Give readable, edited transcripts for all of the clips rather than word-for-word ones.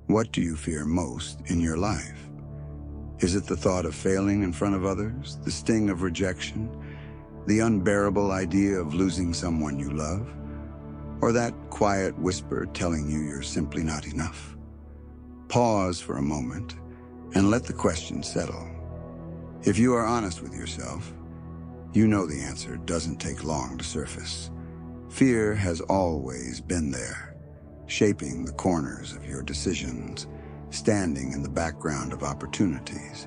What do you fear most in your life? Is it the thought of failing in front of others, the sting of rejection, the unbearable idea of losing someone you love, or that quiet whisper telling you you're simply not enough? Pause for a moment and let the question settle. If you are honest with yourself, you know the answer doesn't take long to surface. Fear has always been there, shaping the corners of your decisions, standing in the background of opportunities,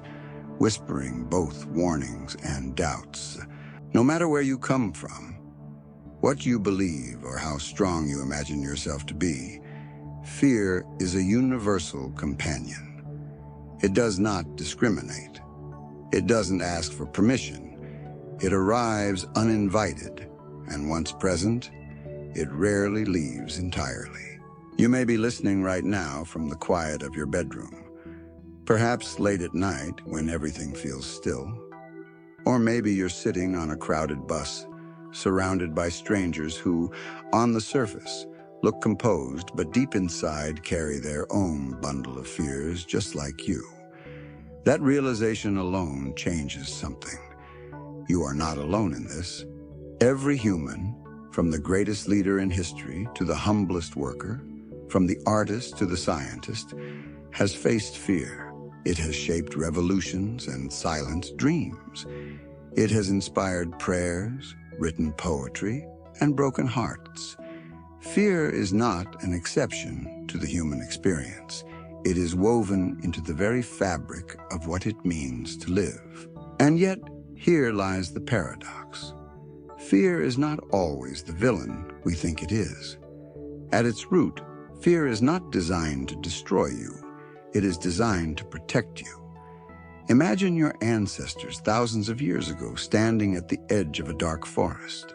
whispering both warnings and doubts. No matter where you come from, what you believe or how strong you imagine yourself to be, fear is a universal companion. It does not discriminate. It doesn't ask for permission. It arrives uninvited, and once present, it rarely leaves entirely. You may be listening right now from the quiet of your bedroom, perhaps late at night when everything feels still. Or maybe you're sitting on a crowded bus, surrounded by strangers who, on the surface, look composed but deep inside carry their own bundle of fears just like you. That realization alone changes something. You are not alone in this. Every human, from the greatest leader in history to the humblest worker, from the artist to the scientist, has faced fear. It has shaped revolutions and silenced dreams. It has inspired prayers, written poetry, and broken hearts. Fear is not an exception to the human experience. It is woven into the very fabric of what it means to live. And yet, here lies the paradox. Fear is not always the villain we think it is. At its root, fear is not designed to destroy you. It is designed to protect you. Imagine your ancestors thousands of years ago standing at the edge of a dark forest.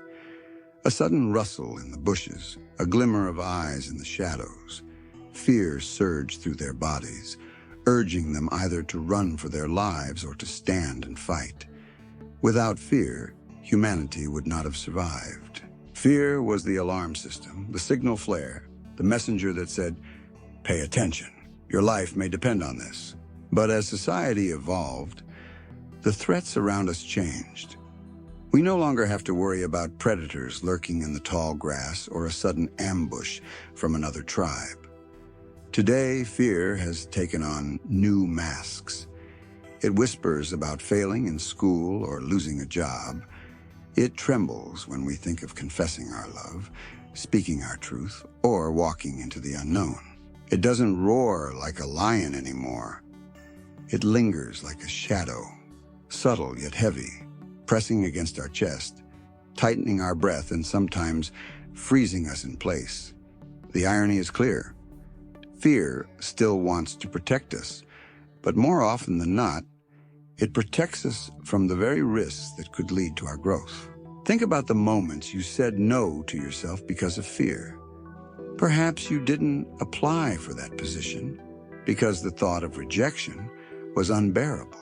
A sudden rustle in the bushes, a glimmer of eyes in the shadows. Fear surged through their bodies, urging them either to run for their lives or to stand and fight. Without fear, humanity would not have survived. Fear was the alarm system, the signal flare, the messenger that said, "Pay attention. Your life may depend on this." But as society evolved, the threats around us changed. We no longer have to worry about predators lurking in the tall grass or a sudden ambush from another tribe. Today, fear has taken on new masks. It whispers about failing in school or losing a job. It trembles when we think of confessing our love, speaking our truth, or walking into the unknown. It doesn't roar like a lion anymore. It lingers like a shadow, subtle yet heavy, pressing against our chest, tightening our breath and sometimes freezing us in place. The irony is clear. Fear still wants to protect us, but more often than not, it protects us from the very risks that could lead to our growth. Think about the moments you said no to yourself because of fear. Perhaps you didn't apply for that position because the thought of rejection was unbearable.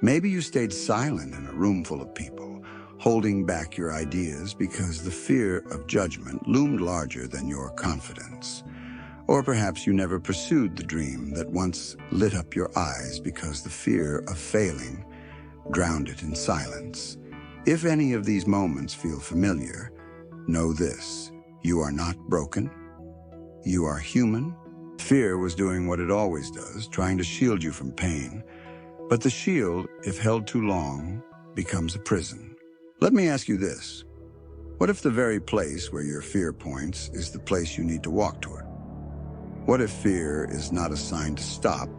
Maybe you stayed silent in a room full of people, holding back your ideas because the fear of judgment loomed larger than your confidence. Or perhaps you never pursued the dream that once lit up your eyes because the fear of failing drowned it in silence. If any of these moments feel familiar, know this: you are not broken. You are human. Fear was doing what it always does, trying to shield you from pain. But the shield, if held too long, becomes a prison. Let me ask you this. What if the very place where your fear points is the place you need to walk toward? What if fear is not a sign to stop,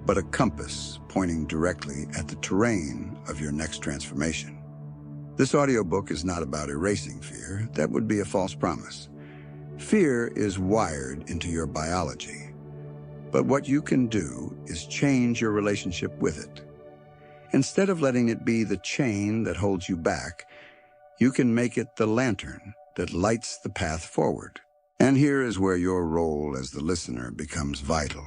but a compass pointing directly at the terrain of your next transformation? This audiobook is not about erasing fear. That would be a false promise. Fear is wired into your biology, but what you can do is change your relationship with it. Instead of letting it be the chain that holds you back, you can make it the lantern that lights the path forward. And here is where your role as the listener becomes vital.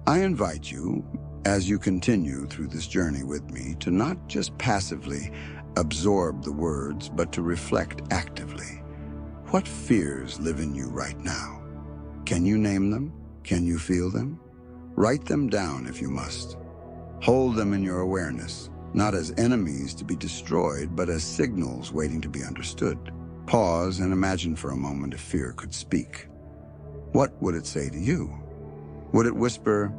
I invite you, as you continue through this journey with me, to not just passively absorb the words, but to reflect actively. What fears live in you right now? Can you name them? Can you feel them? Write them down if you must. Hold them in your awareness, not as enemies to be destroyed, but as signals waiting to be understood. Pause and imagine for a moment if fear could speak. What would it say to you? Would it whisper,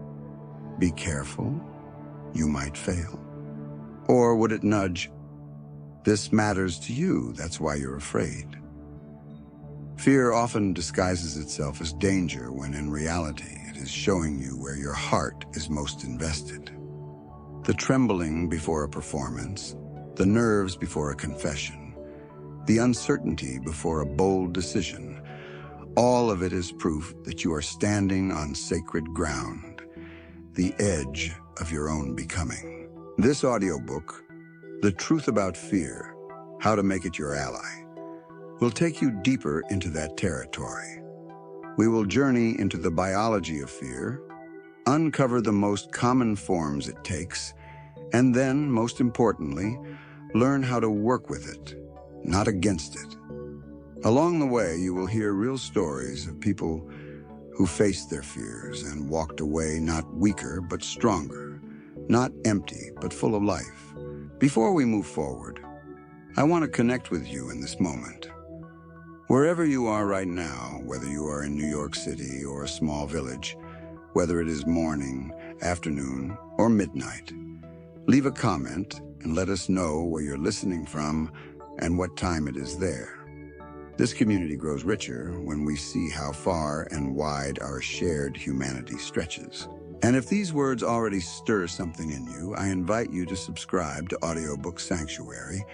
"Be careful, you might fail"? Or would it nudge, "This matters to you, that's why you're afraid"? Fear often disguises itself as danger when in reality it is showing you where your heart is most invested. The trembling before a performance, the nerves before a confession, the uncertainty before a bold decision, all of it is proof that you are standing on sacred ground, the edge of your own becoming. This audiobook, The Truth About Fear, How to Make It Your Ally, will take you deeper into that territory. We will journey into the biology of fear, uncover the most common forms it takes, and then, most importantly, learn how to work with it, not against it. Along the way, you will hear real stories of people who faced their fears and walked away not weaker but stronger, not empty but full of life. Before we move forward, I want to connect with you in this moment. Wherever you are right now, whether you are in New York City or a small village, whether it is morning, afternoon, or midnight, leave a comment and let us know where you're listening from and what time it is there. This community grows richer when we see how far and wide our shared humanity stretches. And if these words already stir something in you, I invite you to subscribe to AudioBook Sanctuary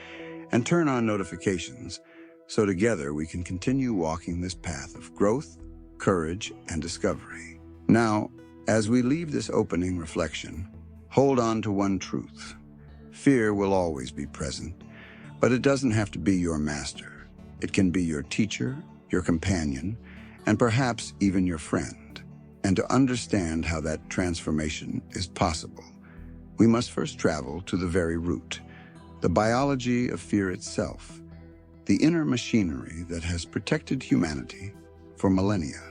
and turn on notifications so together we can continue walking this path of growth, courage, and discovery. Now, as we leave this opening reflection, hold on to one truth. Fear will always be present, but it doesn't have to be your master. It can be your teacher, your companion, and perhaps even your friend. And to understand how that transformation is possible, we must first travel to the very root, the biology of fear itself, the inner machinery that has protected humanity for millennia.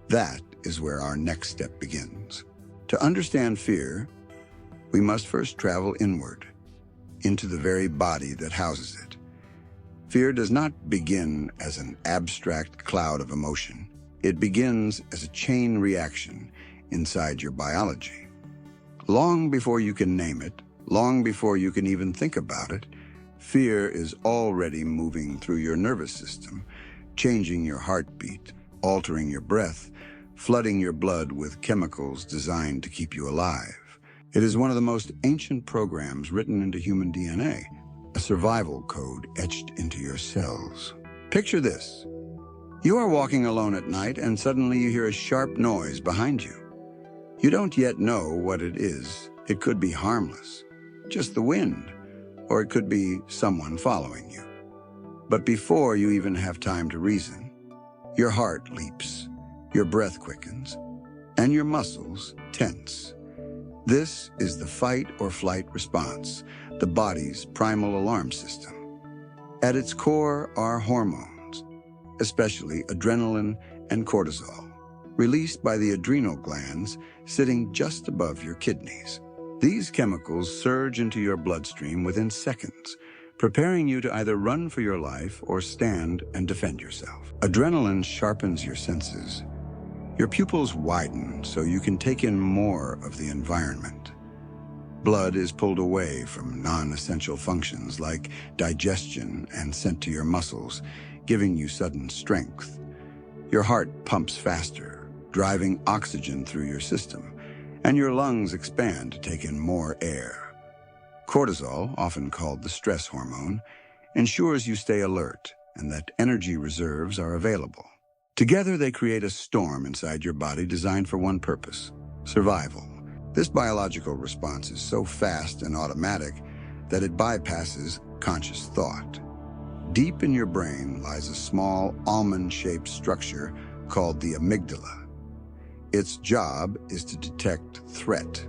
That is where our next step begins. To understand fear, we must first travel inward, into the very body that houses it. Fear does not begin as an abstract cloud of emotion. It begins as a chain reaction inside your biology. Long before you can name it, long before you can even think about it, fear is already moving through your nervous system, changing your heartbeat, altering your breath, flooding your blood with chemicals designed to keep you alive. It is one of the most ancient programs written into human DNA, a survival code etched into your cells. Picture this. You are walking alone at night and suddenly you hear a sharp noise behind you. You don't yet know what it is. It could be harmless, just the wind, or it could be someone following you. But before you even have time to reason, your heart leaps, your breath quickens, and your muscles tense. This is the fight or flight response, the body's primal alarm system. At its core are hormones, especially adrenaline and cortisol, released by the adrenal glands sitting just above your kidneys. These chemicals surge into your bloodstream within seconds, preparing you to either run for your life or stand and defend yourself. Adrenaline sharpens your senses. Your pupils widen so you can take in more of the environment. Blood is pulled away from non-essential functions like digestion and sent to your muscles, giving you sudden strength. Your heart pumps faster, driving oxygen through your system, and your lungs expand to take in more air. Cortisol, often called the stress hormone, ensures you stay alert and that energy reserves are available. Together, they create a storm inside your body designed for one purpose: survival. This biological response is so fast and automatic that it bypasses conscious thought. Deep in your brain lies a small almond-shaped structure called the amygdala. Its job is to detect threat.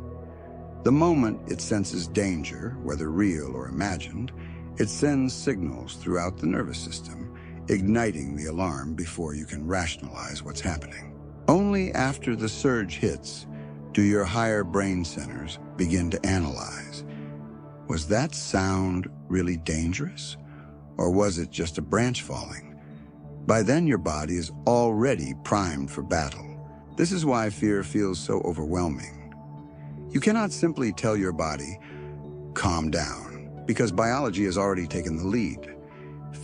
The moment it senses danger, whether real or imagined, it sends signals throughout the nervous system, igniting the alarm before you can rationalize what's happening. Only after the surge hits do your higher brain centers begin to analyze. Was that sound really dangerous? Or was it just a branch falling? By then, your body is already primed for battle. This is why fear feels so overwhelming. You cannot simply tell your body, calm down, because biology has already taken the lead.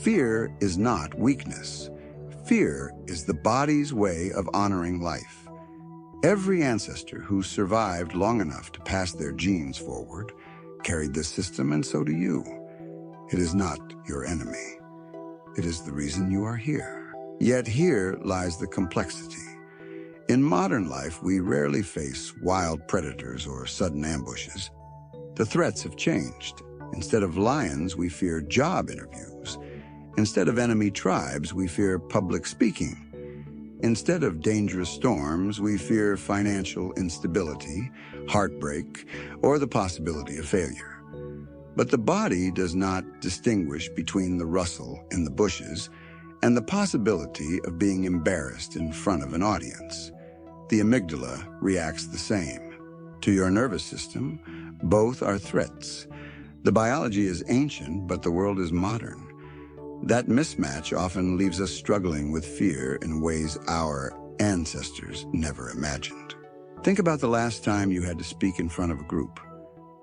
Fear is not weakness. Fear is the body's way of honoring life. Every ancestor who survived long enough to pass their genes forward carried this system, and so do you. It is not your enemy. It is the reason you are here. Yet here lies the complexity. In modern life, we rarely face wild predators or sudden ambushes. The threats have changed. Instead of lions, we fear job interviews. Instead of enemy tribes, we fear public speaking. Instead of dangerous storms, we fear financial instability, heartbreak, or the possibility of failure. But the body does not distinguish between the rustle in the bushes and the possibility of being embarrassed in front of an audience. The amygdala reacts the same. To your nervous system, both are threats. The biology is ancient, but the world is modern. That mismatch often leaves us struggling with fear in ways our ancestors never imagined. Think about the last time you had to speak in front of a group.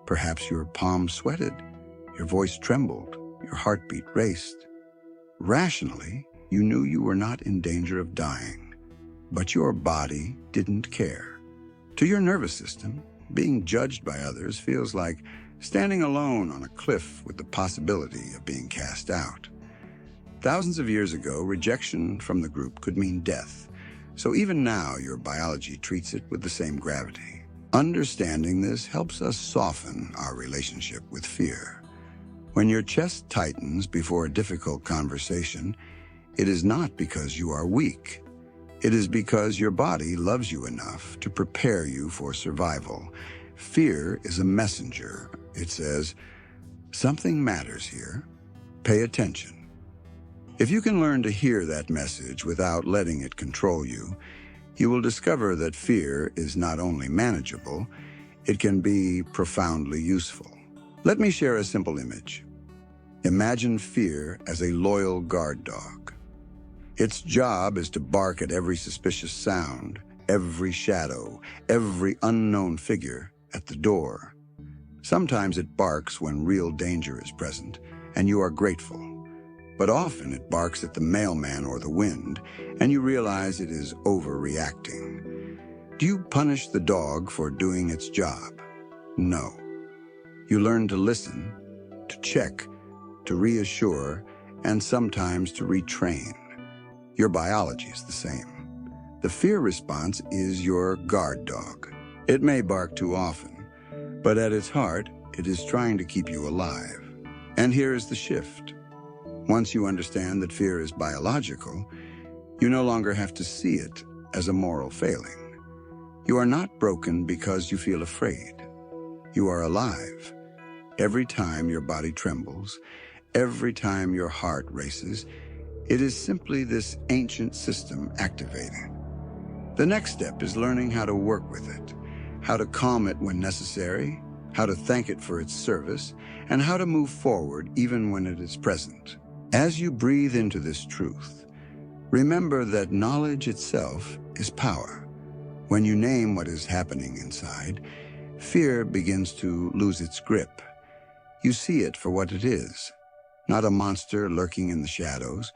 Perhaps your palms sweated, your voice trembled, your heartbeat raced. Rationally, you knew you were not in danger of dying, but your body didn't care. To your nervous system, being judged by others feels like standing alone on a cliff with the possibility of being cast out. Thousands of years ago, rejection from the group could mean death, so even now your biology treats it with the same gravity. Understanding this helps us soften our relationship with fear. When your chest tightens before a difficult conversation, it is not because you are weak. It is because your body loves you enough to prepare you for survival. Fear is a messenger. It says, something matters here. Pay attention. If you can learn to hear that message without letting it control you, you will discover that fear is not only manageable, it can be profoundly useful. Let me share a simple image. Imagine fear as a loyal guard dog. Its job is to bark at every suspicious sound, every shadow, every unknown figure at the door. Sometimes it barks when real danger is present, and you are grateful. But often it barks at the mailman or the wind, and you realize it is overreacting. Do you punish the dog for doing its job? No. You learn to listen, to check, to reassure, and sometimes to retrain. Your biology is the same. The fear response is your guard dog. It may bark too often, but at its heart, it is trying to keep you alive. And here is the shift. Once you understand that fear is biological, you no longer have to see it as a moral failing. You are not broken because you feel afraid. You are alive. Every time your body trembles, every time your heart races, it is simply this ancient system activating. The next step is learning how to work with it, how to calm it when necessary, how to thank it for its service, and how to move forward even when it is present. As you breathe into this truth, remember that knowledge itself is power. When you name what is happening inside, fear begins to lose its grip. You see it for what it is, not a monster lurking in the shadows,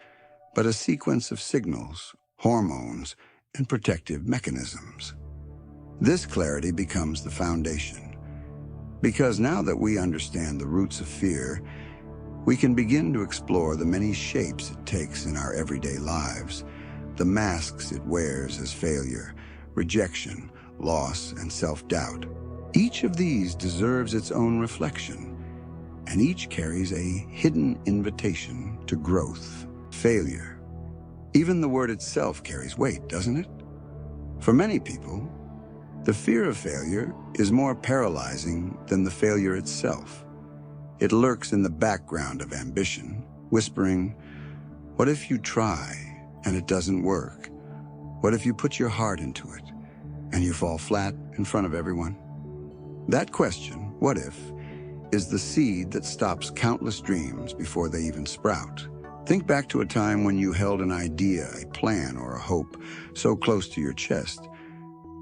but a sequence of signals, hormones, and protective mechanisms. This clarity becomes the foundation, because now that we understand the roots of fear, we can begin to explore the many shapes it takes in our everyday lives, the masks it wears as failure, rejection, loss, and self-doubt. Each of these deserves its own reflection, and each carries a hidden invitation to growth. Failure. Even the word itself carries weight, doesn't it? For many people, the fear of failure is more paralyzing than the failure itself. It lurks in the background of ambition, whispering, what if you try and it doesn't work? What if you put your heart into it and you fall flat in front of everyone? That question, what if, is the seed that stops countless dreams before they even sprout. Think back to a time when you held an idea, a plan, or a hope so close to your chest,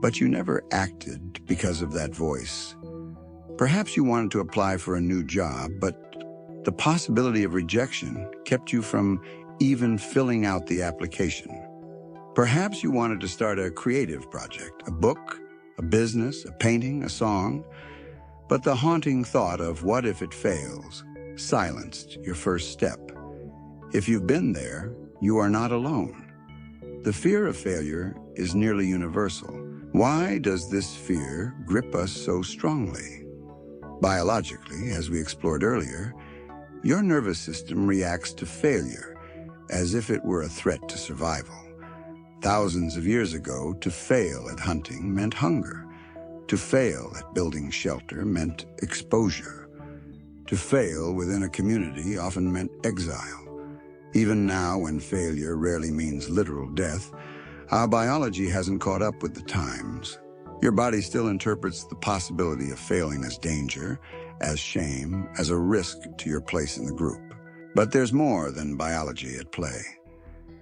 but you never acted because of that voice. Perhaps you wanted to apply for a new job, but the possibility of rejection kept you from even filling out the application. Perhaps you wanted to start a creative project, a book, a business, a painting, a song, but the haunting thought of what if it fails silenced your first step. If you've been there, you are not alone. The fear of failure is nearly universal. Why does this fear grip us so strongly? Biologically, as we explored earlier, your nervous system reacts to failure as if it were a threat to survival. Thousands of years ago, to fail at hunting meant hunger. To fail at building shelter meant exposure. To fail within a community often meant exile. Even now, when failure rarely means literal death, our biology hasn't caught up with the times. Your body still interprets the possibility of failing as danger, as shame, as a risk to your place in the group. But there's more than biology at play.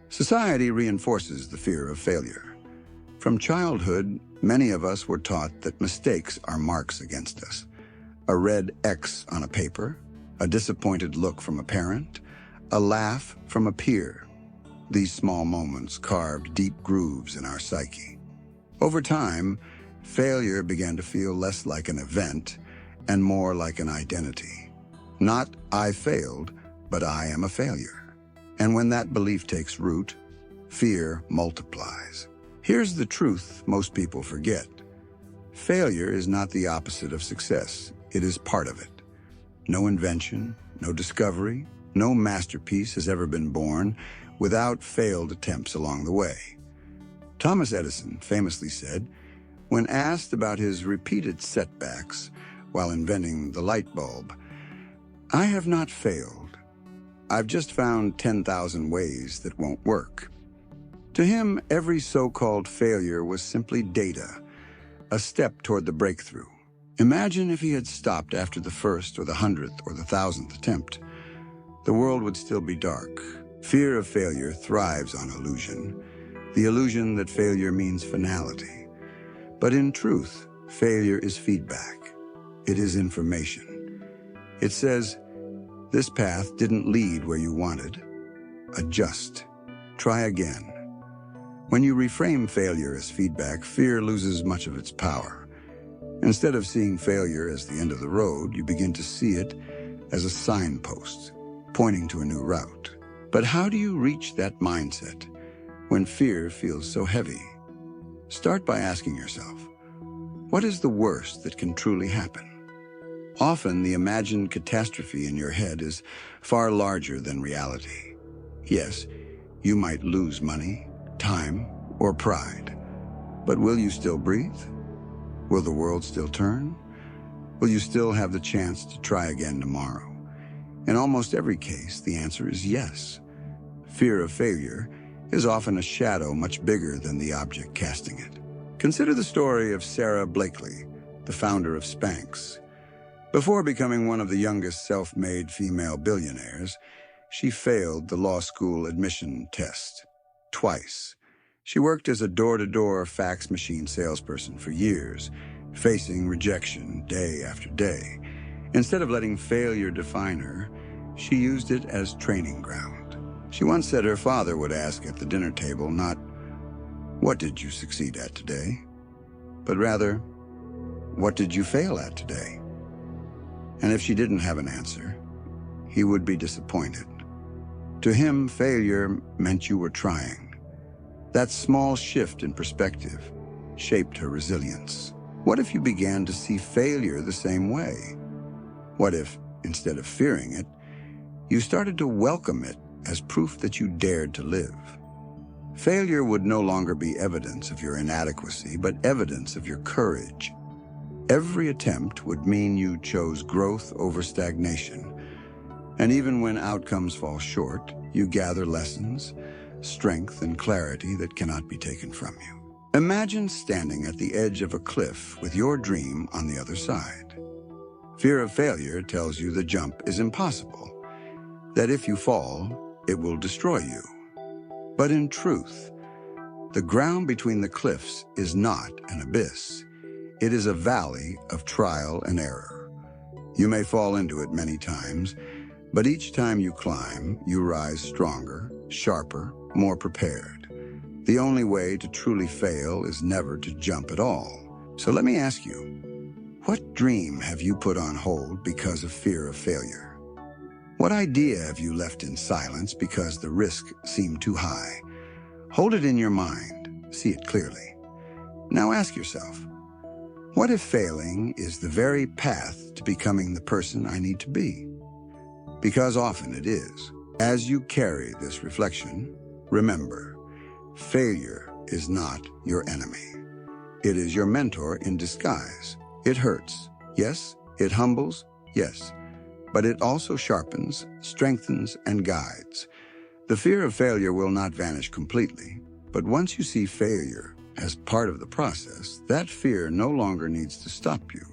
Society reinforces the fear of failure. From childhood, many of us were taught that mistakes are marks against us. A red X on a paper, a disappointed look from a parent, a laugh from a peer. These small moments carved deep grooves in our psyche. Over time, failure began to feel less like an event and more like an identity. Not I failed, but I am a failure. And when that belief takes root, fear multiplies. Here's the truth most people forget. Failure is not the opposite of success. It is part of it. No invention, no discovery, no masterpiece has ever been born without failed attempts along the way. Thomas Edison famously said, when asked about his repeated setbacks while inventing the light bulb, "I have not failed. I've just found 10,000 ways that won't work." To him, every so-called failure was simply data, a step toward the breakthrough. Imagine if he had stopped after the first or the 100th or the 1,000th attempt. The world would still be dark. Fear of failure thrives on illusion, the illusion that failure means finality. But in truth, failure is feedback. It is information. It says, this path didn't lead where you wanted. Adjust. Try again. When you reframe failure as feedback, fear loses much of its power. Instead of seeing failure as the end of the road, you begin to see it as a signpost, pointing to a new route. But how do you reach that mindset when fear feels so heavy? Start by asking yourself, what is the worst that can truly happen? Often, the imagined catastrophe in your head is far larger than reality. Yes, you might lose money, time, or pride. But will you still breathe? Will the world still turn? Will you still have the chance to try again tomorrow? In almost every case, the answer is yes. Fear of failure is often a shadow much bigger than the object casting it. Consider the story of Sarah Blakely, the founder of Spanx. Before becoming one of the youngest self-made female billionaires, she failed the law school admission test. Twice. She worked as a door-to-door fax machine salesperson for years, facing rejection day after day. Instead of letting failure define her, she used it as training ground. She once said her father would ask at the dinner table not, "What did you succeed at today?" but rather, "What did you fail at today?" And if she didn't have an answer, he would be disappointed. To him, failure meant you were trying. That small shift in perspective shaped her resilience. What if you began to see failure the same way? What if, instead of fearing it, you started to welcome it as proof that you dared to live? Failure would no longer be evidence of your inadequacy, but evidence of your courage. Every attempt would mean you chose growth over stagnation. And even when outcomes fall short, you gather lessons, strength and clarity that cannot be taken from you. Imagine standing at the edge of a cliff with your dream on the other side. Fear of failure tells you the jump is impossible, that if you fall, it will destroy you. But in truth, the ground between the cliffs is not an abyss. It is a valley of trial and error. You may fall into it many times, but each time you climb, you rise stronger, sharper, more prepared. The only way to truly fail is never to jump at all. So let me ask you, what dream have you put on hold because of fear of failure? What idea have you left in silence because the risk seemed too high? Hold it in your mind, see it clearly. Now ask yourself, what if failing is the very path to becoming the person I need to be? Because often it is. As you carry this reflection, remember, failure is not your enemy. It is your mentor in disguise. It hurts, yes. It humbles, yes. But it also sharpens, strengthens, and guides. The fear of failure will not vanish completely, but once you see failure as part of the process, that fear no longer needs to stop you.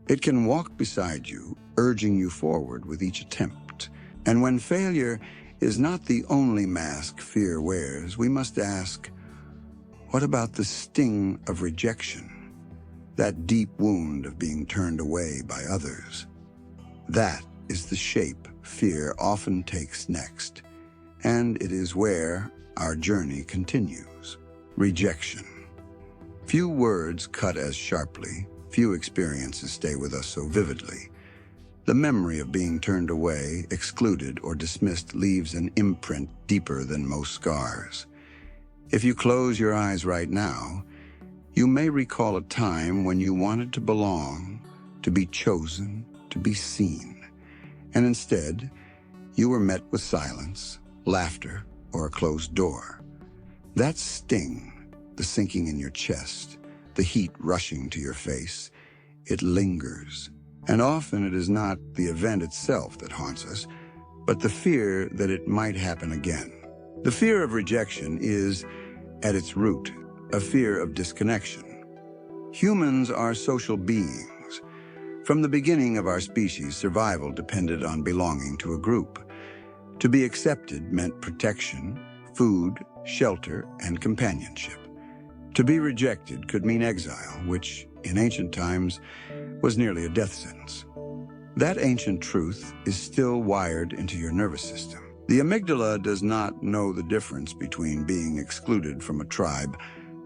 It can walk beside you, urging you forward with each attempt. And when failure is not the only mask fear wears, we must ask, what about the sting of rejection? That deep wound of being turned away by others? That is the shape fear often takes next, and it is where our journey continues. Rejection. Few words cut as sharply, few experiences stay with us so vividly. The memory of being turned away, excluded, or dismissed leaves an imprint deeper than most scars. If you close your eyes right now, you may recall a time when you wanted to belong, to be chosen, to be seen, and instead, you were met with silence, laughter, or a closed door. That sting, the sinking in your chest, the heat rushing to your face, it lingers. And often it is not the event itself that haunts us, but the fear that it might happen again. The fear of rejection is, at its root, a fear of disconnection. Humans are social beings. From the beginning of our species, survival depended on belonging to a group. To be accepted meant protection, food, shelter, and companionship. To be rejected could mean exile, which, in ancient times, was nearly a death sentence. That ancient truth is still wired into your nervous system. The amygdala does not know the difference between being excluded from a tribe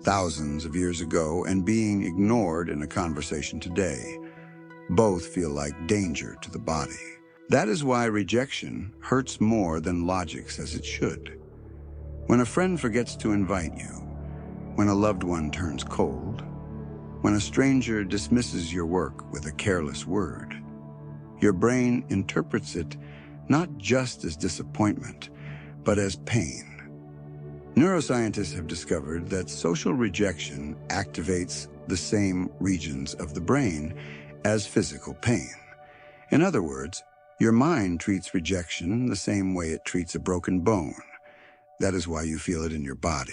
thousands of years ago and being ignored in a conversation today. Both feel like danger to the body. That is why rejection hurts more than logic says it should. When a friend forgets to invite you, when a loved one turns cold, when a stranger dismisses your work with a careless word, your brain interprets it not just as disappointment, but as pain. Neuroscientists have discovered that social rejection activates the same regions of the brain as physical pain. In other words, your mind treats rejection the same way it treats a broken bone. That is why you feel it in your body.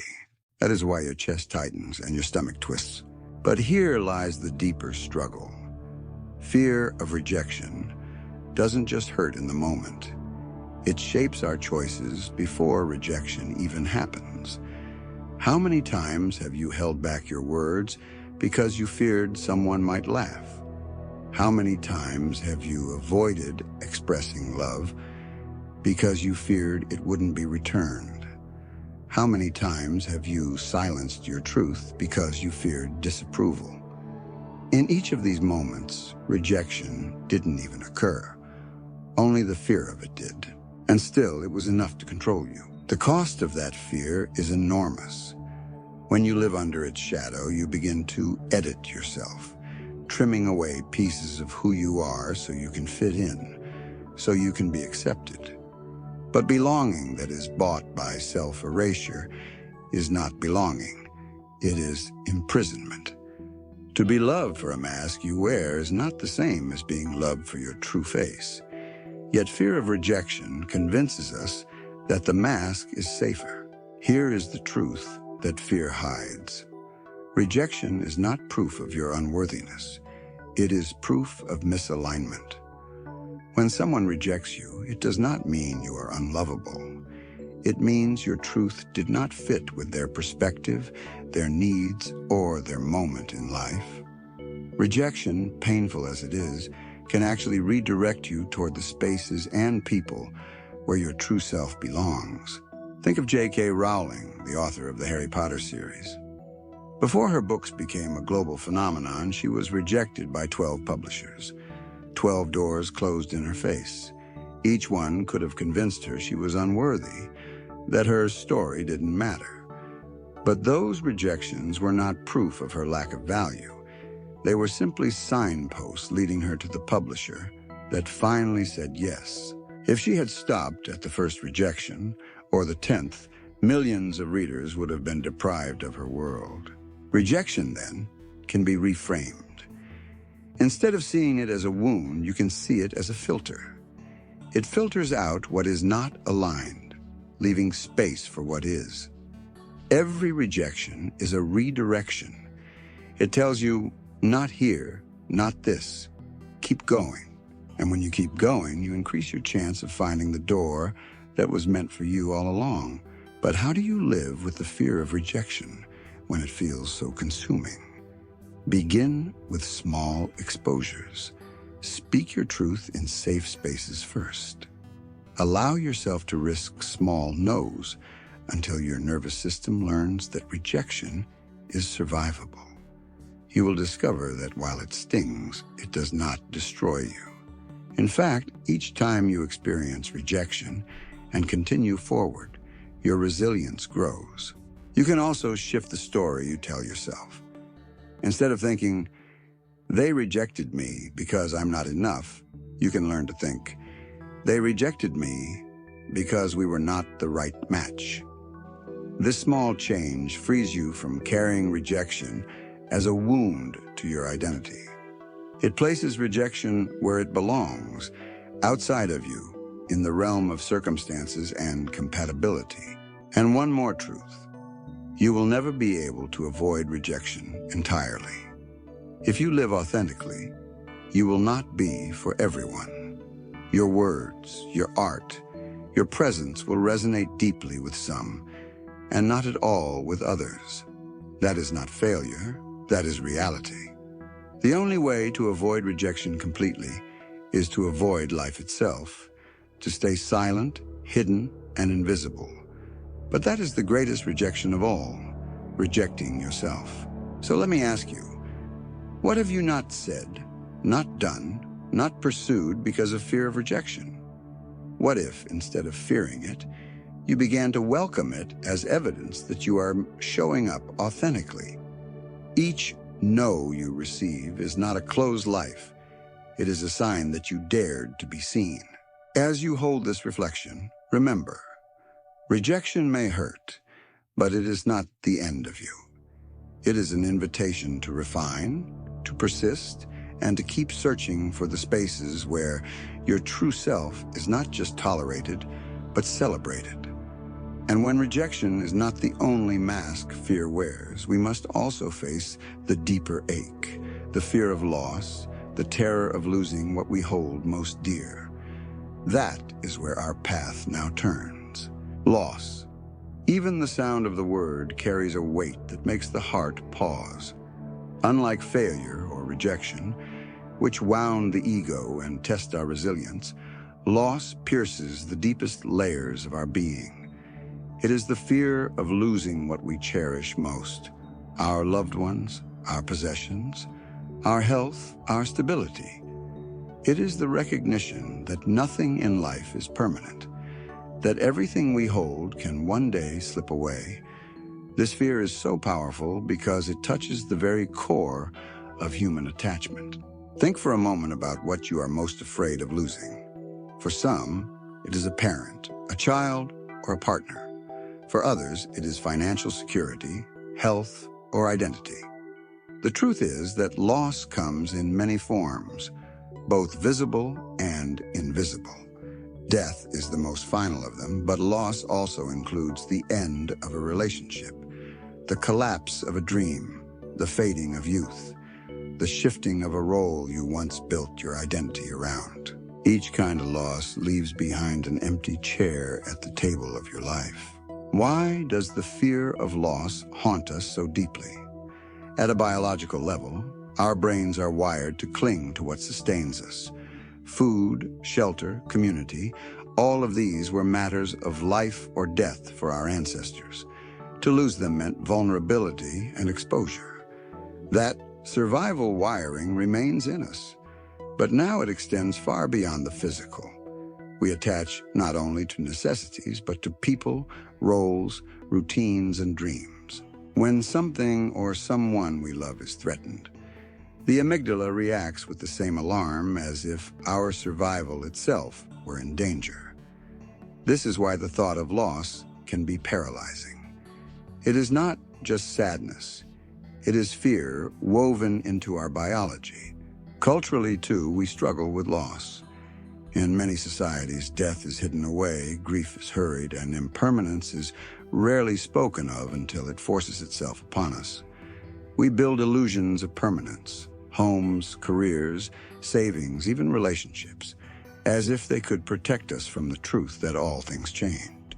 That is why your chest tightens and your stomach twists. But here lies the deeper struggle. Fear of rejection doesn't just hurt in the moment. It shapes our choices before rejection even happens. How many times have you held back your words because you feared someone might laugh? How many times have you avoided expressing love because you feared it wouldn't be returned? How many times have you silenced your truth because you feared disapproval? In each of these moments, rejection didn't even occur. Only the fear of it did. And still, it was enough to control you. The cost of that fear is enormous. When you live under its shadow, you begin to edit yourself, trimming away pieces of who you are so you can fit in, so you can be accepted. But belonging that is bought by self-erasure is not belonging. It is imprisonment. To be loved for a mask you wear is not the same as being loved for your true face. Yet fear of rejection convinces us that the mask is safer. Here is the truth that fear hides. Rejection is not proof of your unworthiness. It is proof of misalignment. When someone rejects you, it does not mean you are unlovable. It means your truth did not fit with their perspective, their needs, or their moment in life. Rejection, painful as it is, can actually redirect you toward the spaces and people where your true self belongs. Think of J.K. Rowling, the author of the Harry Potter series. Before her books became a global phenomenon, she was rejected by 12 publishers. 12 doors closed in her face. Each one could have convinced her she was unworthy, that her story didn't matter. But those rejections were not proof of her lack of value. They were simply signposts leading her to the publisher that finally said yes. If she had stopped at the first rejection, or the 10th, millions of readers would have been deprived of her world. Rejection, then, can be reframed. Instead of seeing it as a wound, you can see it as a filter. It filters out what is not aligned, leaving space for what is. Every rejection is a redirection. It tells you, not here, not this. Keep going. And when you keep going, you increase your chance of finding the door that was meant for you all along. But how do you live with the fear of rejection when it feels so consuming? Begin with small exposures. Speak your truth in safe spaces first. Allow yourself to risk small no's until your nervous system learns that rejection is survivable. You will discover that while it stings, it does not destroy you. In fact, each time you experience rejection and continue forward, your resilience grows. You can also shift the story you tell yourself. Instead of thinking, they rejected me because I'm not enough, you can learn to think, they rejected me because we were not the right match. This small change frees you from carrying rejection as a wound to your identity. It places rejection where it belongs, outside of you, in the realm of circumstances and compatibility. And one more truth. You will never be able to avoid rejection entirely. If you live authentically, you will not be for everyone. Your words, your art, your presence will resonate deeply with some, and not at all with others. That is not failure, that is reality. The only way to avoid rejection completely is to avoid life itself, to stay silent, hidden, and invisible. But that is the greatest rejection of all, rejecting yourself. So let me ask you, what have you not said, not done, not pursued because of fear of rejection? What if, instead of fearing it, you began to welcome it as evidence that you are showing up authentically? Each no you receive is not a closed life. It is a sign that you dared to be seen. As you hold this reflection, remember, rejection may hurt, but it is not the end of you. It is an invitation to refine, to persist, and to keep searching for the spaces where your true self is not just tolerated, but celebrated. And when rejection is not the only mask fear wears, we must also face the deeper ache, the fear of loss, the terror of losing what we hold most dear. That is where our path now turns. Loss. Even the sound of the word carries a weight that makes the heart pause. Unlike failure or rejection, which wound the ego and test our resilience, loss pierces the deepest layers of our being. It is the fear of losing what we cherish most, our loved ones, our possessions, our health, our stability. It is the recognition that nothing in life is permanent, that everything we hold can one day slip away. This fear is so powerful because it touches the very core of human attachment. Think for a moment about what you are most afraid of losing. For some, it is a parent, a child, or a partner. For others, it is financial security, health, or identity. The truth is that loss comes in many forms, both visible and invisible. Death is the most final of them, but loss also includes the end of a relationship, the collapse of a dream, the fading of youth, the shifting of a role you once built your identity around. Each kind of loss leaves behind an empty chair at the table of your life. Why does the fear of loss haunt us so deeply? At a biological level, our brains are wired to cling to what sustains us. Food, shelter, community, all of these were matters of life or death for our ancestors. To lose them meant vulnerability and exposure. That survival wiring remains in us, but now it extends far beyond the physical. We attach not only to necessities, but to people, roles, routines, and dreams. When something or someone we love is threatened, the amygdala reacts with the same alarm as if our survival itself were in danger. This is why the thought of loss can be paralyzing. It is not just sadness. It is fear woven into our biology. Culturally, too, we struggle with loss. In many societies, death is hidden away, grief is hurried, and impermanence is rarely spoken of until it forces itself upon us. We build illusions of permanence, homes, careers, savings, even relationships, as if they could protect us from the truth that all things change.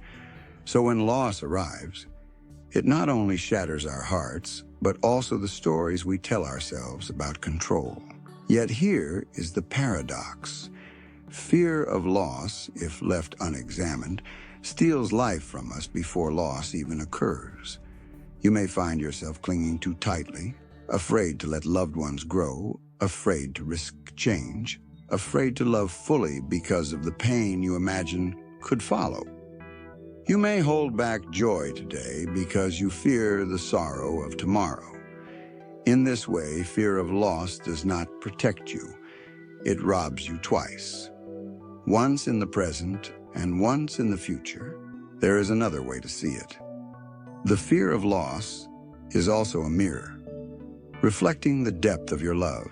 So when loss arrives, it not only shatters our hearts, but also the stories we tell ourselves about control. Yet here is the paradox. Fear of loss, if left unexamined, steals life from us before loss even occurs. You may find yourself clinging too tightly, afraid to let loved ones grow, afraid to risk change, afraid to love fully because of the pain you imagine could follow. You may hold back joy today because you fear the sorrow of tomorrow. In this way, fear of loss does not protect you. It robs you twice. Once in the present and once in the future. There is another way to see it. The fear of loss is also a mirror, reflecting the depth of your love.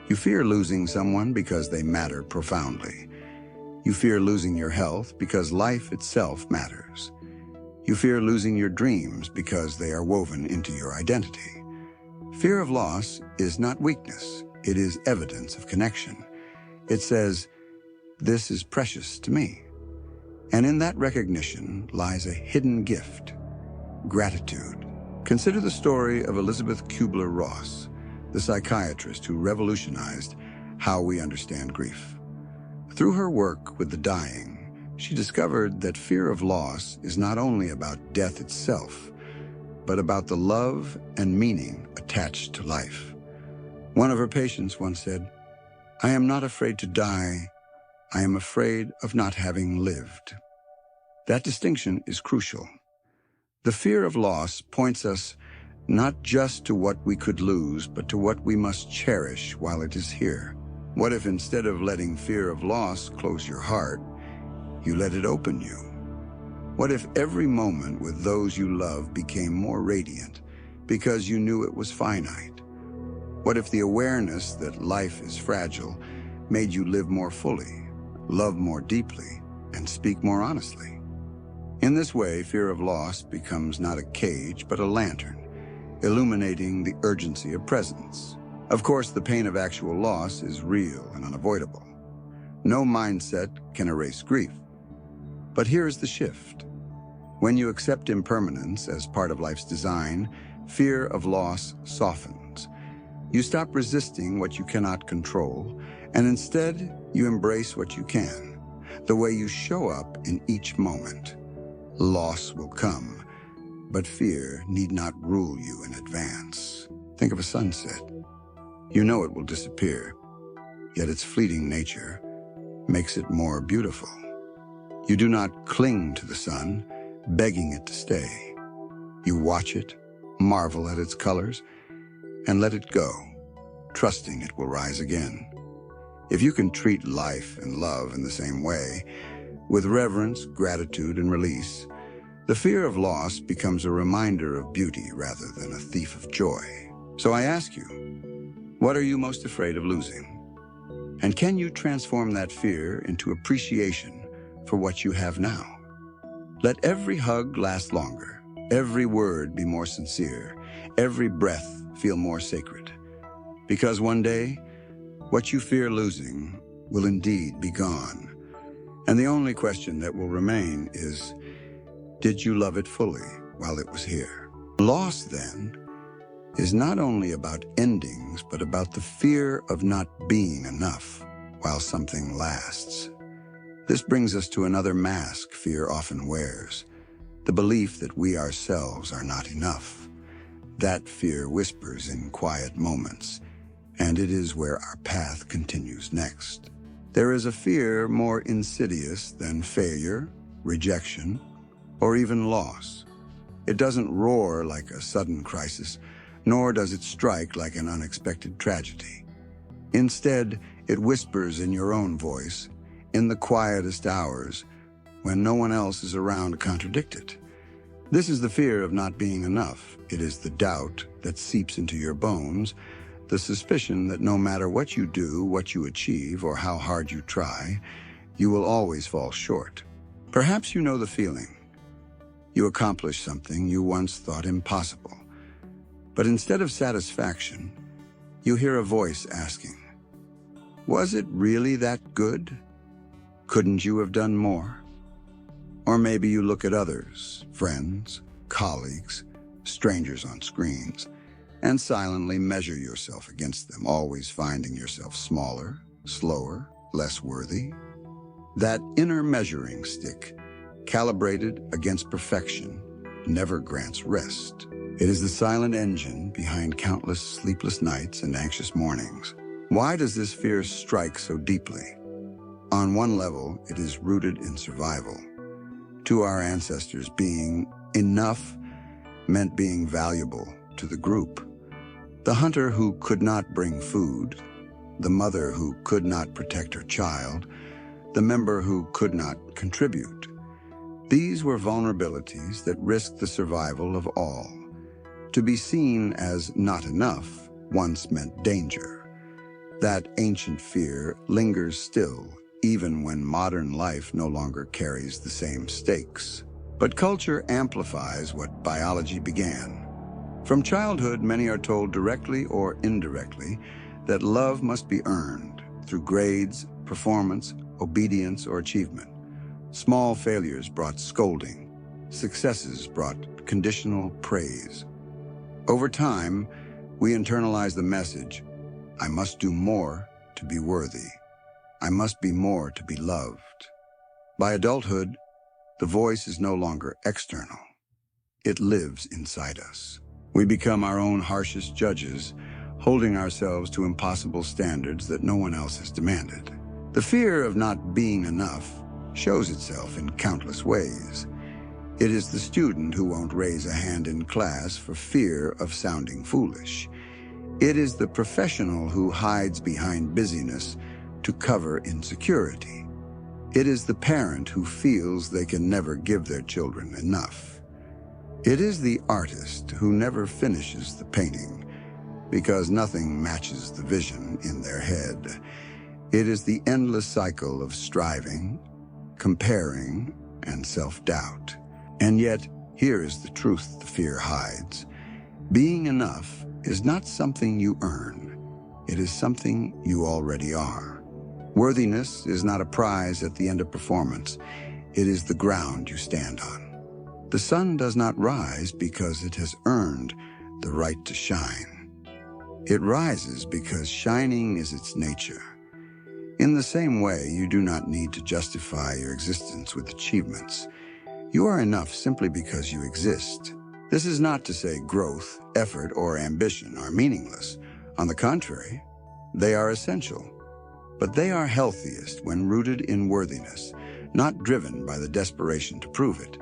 You fear losing someone because they matter profoundly. You fear losing your health because life itself matters. You fear losing your dreams because they are woven into your identity. Fear of loss is not weakness. It is evidence of connection. It says, "This is precious to me." And in that recognition lies a hidden gift: gratitude. Consider the story of Elizabeth Kubler-Ross, the psychiatrist who revolutionized how we understand grief. Through her work with the dying, she discovered that fear of loss is not only about death itself, but about the love and meaning attached to life. One of her patients once said, "I am not afraid to die. I am afraid of not having lived." That distinction is crucial. The fear of loss points us not just to what we could lose, but to what we must cherish while it is here. What if instead of letting fear of loss close your heart, you let it open you? What if every moment with those you love became more radiant because you knew it was finite? What if the awareness that life is fragile made you live more fully, love more deeply, and speak more honestly? In this way, fear of loss becomes not a cage, but a lantern, illuminating the urgency of presence. Of course, the pain of actual loss is real and unavoidable. No mindset can erase grief. But here is the shift. When you accept impermanence as part of life's design, fear of loss softens. You stop resisting what you cannot control, and instead, you embrace what you can, the way you show up in each moment. Loss will come, but fear need not rule you in advance. Think of a sunset. You know it will disappear, yet its fleeting nature makes it more beautiful. You do not cling to the sun, begging it to stay. You watch it, marvel at its colors, and let it go, trusting it will rise again. If you can treat life and love in the same way, with reverence, gratitude, and release, the fear of loss becomes a reminder of beauty rather than a thief of joy. So I ask you, what are you most afraid of losing? And can you transform that fear into appreciation for what you have now? Let every hug last longer, every word be more sincere, every breath feel more sacred. Because one day, what you fear losing will indeed be gone. And the only question that will remain is, did you love it fully while it was here? Loss, then, is not only about endings, but about the fear of not being enough while something lasts. This brings us to another mask fear often wears, the belief that we ourselves are not enough. That fear whispers in quiet moments, and it is where our path continues next. There is a fear more insidious than failure, rejection, or even loss. It doesn't roar like a sudden crisis, nor does it strike like an unexpected tragedy. Instead, it whispers in your own voice, in the quietest hours, when no one else is around to contradict it. This is the fear of not being enough. It is the doubt that seeps into your bones, the suspicion that no matter what you do, what you achieve, or how hard you try, you will always fall short. Perhaps you know the feeling. You accomplish something you once thought impossible. But instead of satisfaction, you hear a voice asking, was it really that good? Couldn't you have done more? Or maybe you look at others, friends, colleagues, strangers on screens, and silently measure yourself against them, always finding yourself smaller, slower, less worthy. That inner measuring stick, calibrated against perfection, never grants rest. It is the silent engine behind countless sleepless nights and anxious mornings. Why does this fear strike so deeply? On one level, it is rooted in survival. To our ancestors, being enough meant being valuable to the group. The hunter who could not bring food, the mother who could not protect her child, the member who could not contribute. These were vulnerabilities that risked the survival of all. To be seen as not enough once meant danger. That ancient fear lingers still, even when modern life no longer carries the same stakes. But culture amplifies what biology began. From childhood, many are told directly or indirectly that love must be earned through grades, performance, obedience, or achievement. Small failures brought scolding. Successes brought conditional praise. Over time, we internalize the message, I must do more to be worthy. I must be more to be loved. By adulthood, the voice is no longer external. It lives inside us. We become our own harshest judges, holding ourselves to impossible standards that no one else has demanded. The fear of not being enough shows itself in countless ways. It is the student who won't raise a hand in class for fear of sounding foolish. It is the professional who hides behind busyness to cover insecurity. It is the parent who feels they can never give their children enough. It is the artist who never finishes the painting because nothing matches the vision in their head. It is the endless cycle of striving, comparing, and self-doubt. And yet, here is the truth the fear hides. Being enough is not something you earn. It is something you already are. Worthiness is not a prize at the end of performance. It is the ground you stand on. The sun does not rise because it has earned the right to shine. It rises because shining is its nature. In the same way, you do not need to justify your existence with achievements. You are enough simply because you exist. This is not to say growth, effort, or ambition are meaningless. On the contrary, they are essential. But they are healthiest when rooted in worthiness, not driven by the desperation to prove it.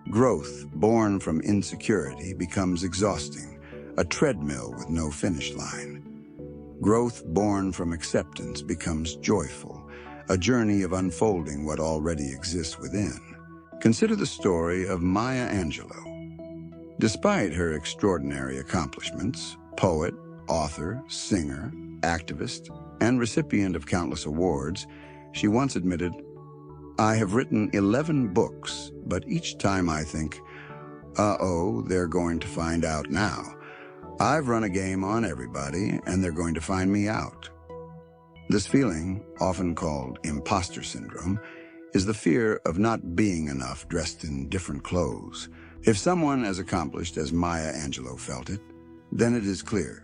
Growth born from insecurity becomes exhausting, a treadmill with no finish line. Growth born from acceptance becomes joyful, a journey of unfolding what already exists within. Consider the story of Maya Angelou. Despite her extraordinary accomplishments, poet, author, singer, activist, and recipient of countless awards, she once admitted, "I have written 11 books, but each time I think, uh-oh, they're going to find out now. I've run a game on everybody, and they're going to find me out." This feeling, often called imposter syndrome, is the fear of not being enough dressed in different clothes. If someone as accomplished as Maya Angelou felt it, then it is clear.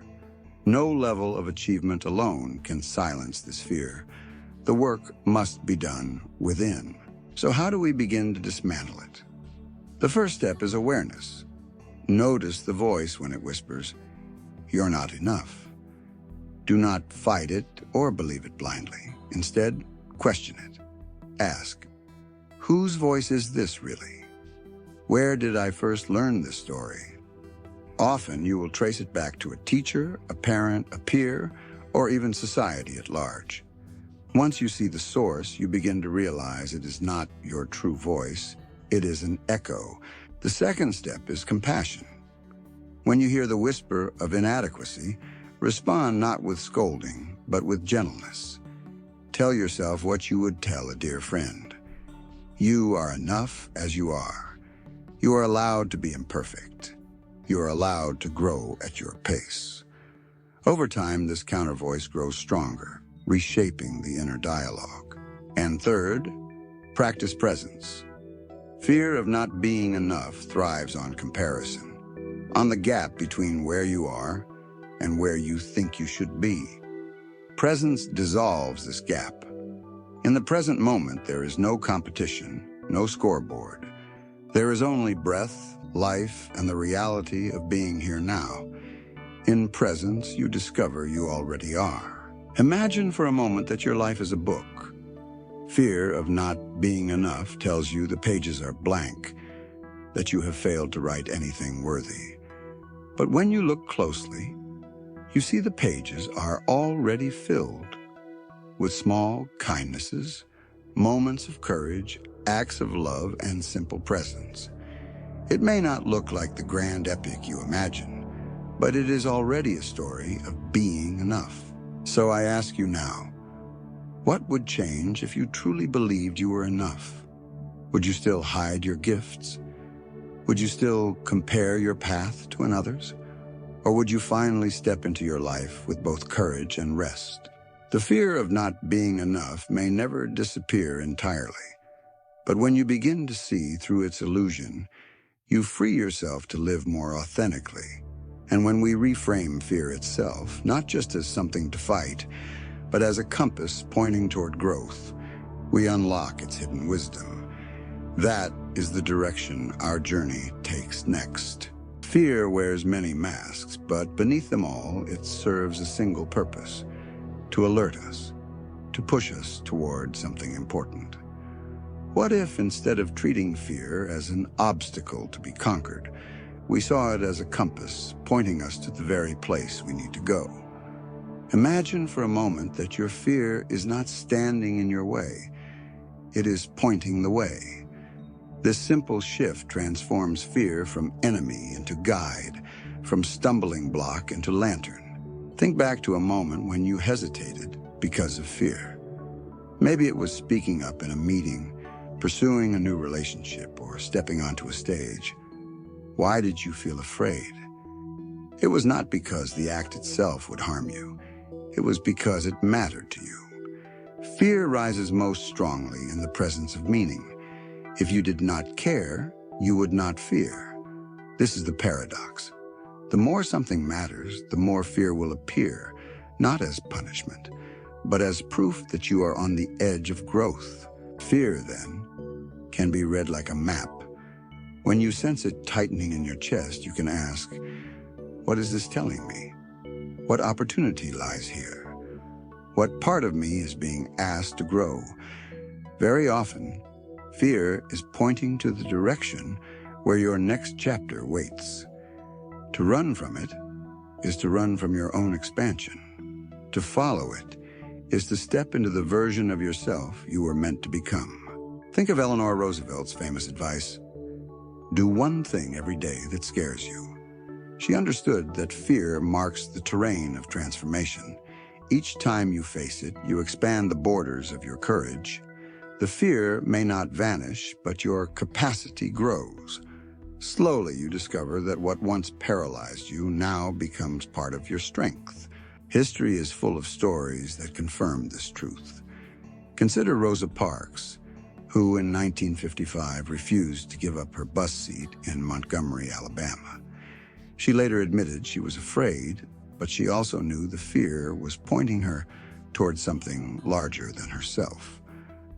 No level of achievement alone can silence this fear. The work must be done within. So how do we begin to dismantle it? The first step is awareness. Notice the voice when it whispers, "You're not enough." Do not fight it or believe it blindly. Instead, question it. Ask, whose voice is this really? Where did I first learn this story? Often you will trace it back to a teacher, a parent, a peer, or even society at large. Once you see the source, you begin to realize it is not your true voice. It is an echo. The second step is compassion. When you hear the whisper of inadequacy, respond not with scolding, but with gentleness. Tell yourself what you would tell a dear friend. You are enough as you are. You are allowed to be imperfect. You are allowed to grow at your pace. Over time, this counter voice grows stronger, reshaping the inner dialogue. And third, practice presence. Fear of not being enough thrives on comparison, on the gap between where you are and where you think you should be. Presence dissolves this gap. In the present moment, there is no competition, no scoreboard. There is only breath, life, and the reality of being here now. In presence, you discover you already are. Imagine for a moment that your life is a book. Fear of not being enough tells you the pages are blank, that you have failed to write anything worthy. But when you look closely, you see the pages are already filled with small kindnesses, moments of courage, acts of love, and simple presence. It may not look like the grand epic you imagine, but it is already a story of being enough. So I ask you now, what would change if you truly believed you were enough? Would you still hide your gifts? Would you still compare your path to another's? Or would you finally step into your life with both courage and rest? The fear of not being enough may never disappear entirely, but when you begin to see through its illusion, you free yourself to live more authentically. And when we reframe fear itself, not just as something to fight, but as a compass pointing toward growth, we unlock its hidden wisdom. That is the direction our journey takes next. Fear wears many masks, but beneath them all, it serves a single purpose: to alert us, to push us toward something important. What if, instead of treating fear as an obstacle to be conquered, we saw it as a compass pointing us to the very place we need to go? Imagine for a moment that your fear is not standing in your way. It is pointing the way. This simple shift transforms fear from enemy into guide, from stumbling block into lantern. Think back to a moment when you hesitated because of fear. Maybe it was speaking up in a meeting, pursuing a new relationship, or stepping onto a stage. Why did you feel afraid? It was not because the act itself would harm you. It was because it mattered to you. Fear rises most strongly in the presence of meaning. If you did not care, you would not fear. This is the paradox. The more something matters, the more fear will appear, not as punishment, but as proof that you are on the edge of growth. Fear, then, can be read like a map. When you sense it tightening in your chest, you can ask, what is this telling me? What opportunity lies here? What part of me is being asked to grow? Very often, fear is pointing to the direction where your next chapter waits. To run from it is to run from your own expansion. To follow it is to step into the version of yourself you were meant to become. Think of Eleanor Roosevelt's famous advice: do one thing every day that scares you. She understood that fear marks the terrain of transformation. Each time you face it, you expand the borders of your courage. The fear may not vanish, but your capacity grows. Slowly, you discover that what once paralyzed you now becomes part of your strength. History is full of stories that confirm this truth. Consider Rosa Parks, who in 1955 refused to give up her bus seat in Montgomery, Alabama. She later admitted she was afraid, but she also knew the fear was pointing her towards something larger than herself.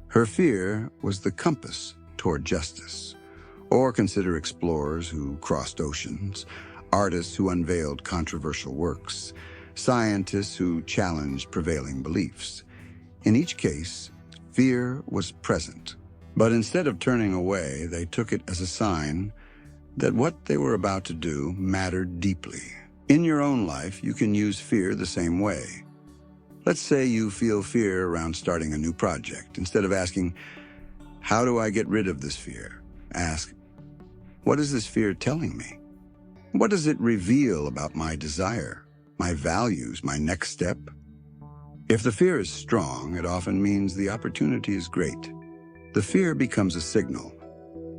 Her fear was the compass toward justice. Or consider explorers who crossed oceans, artists who unveiled controversial works, scientists who challenged prevailing beliefs. In each case, fear was present. But instead of turning away, they took it as a sign that what they were about to do mattered deeply. In your own life, you can use fear the same way. Let's say you feel fear around starting a new project. Instead of asking, "How do I get rid of this fear?" ask, "What is this fear telling me? What does it reveal about my desire, my values, my next step?" If the fear is strong, it often means the opportunity is great. The fear becomes a signal.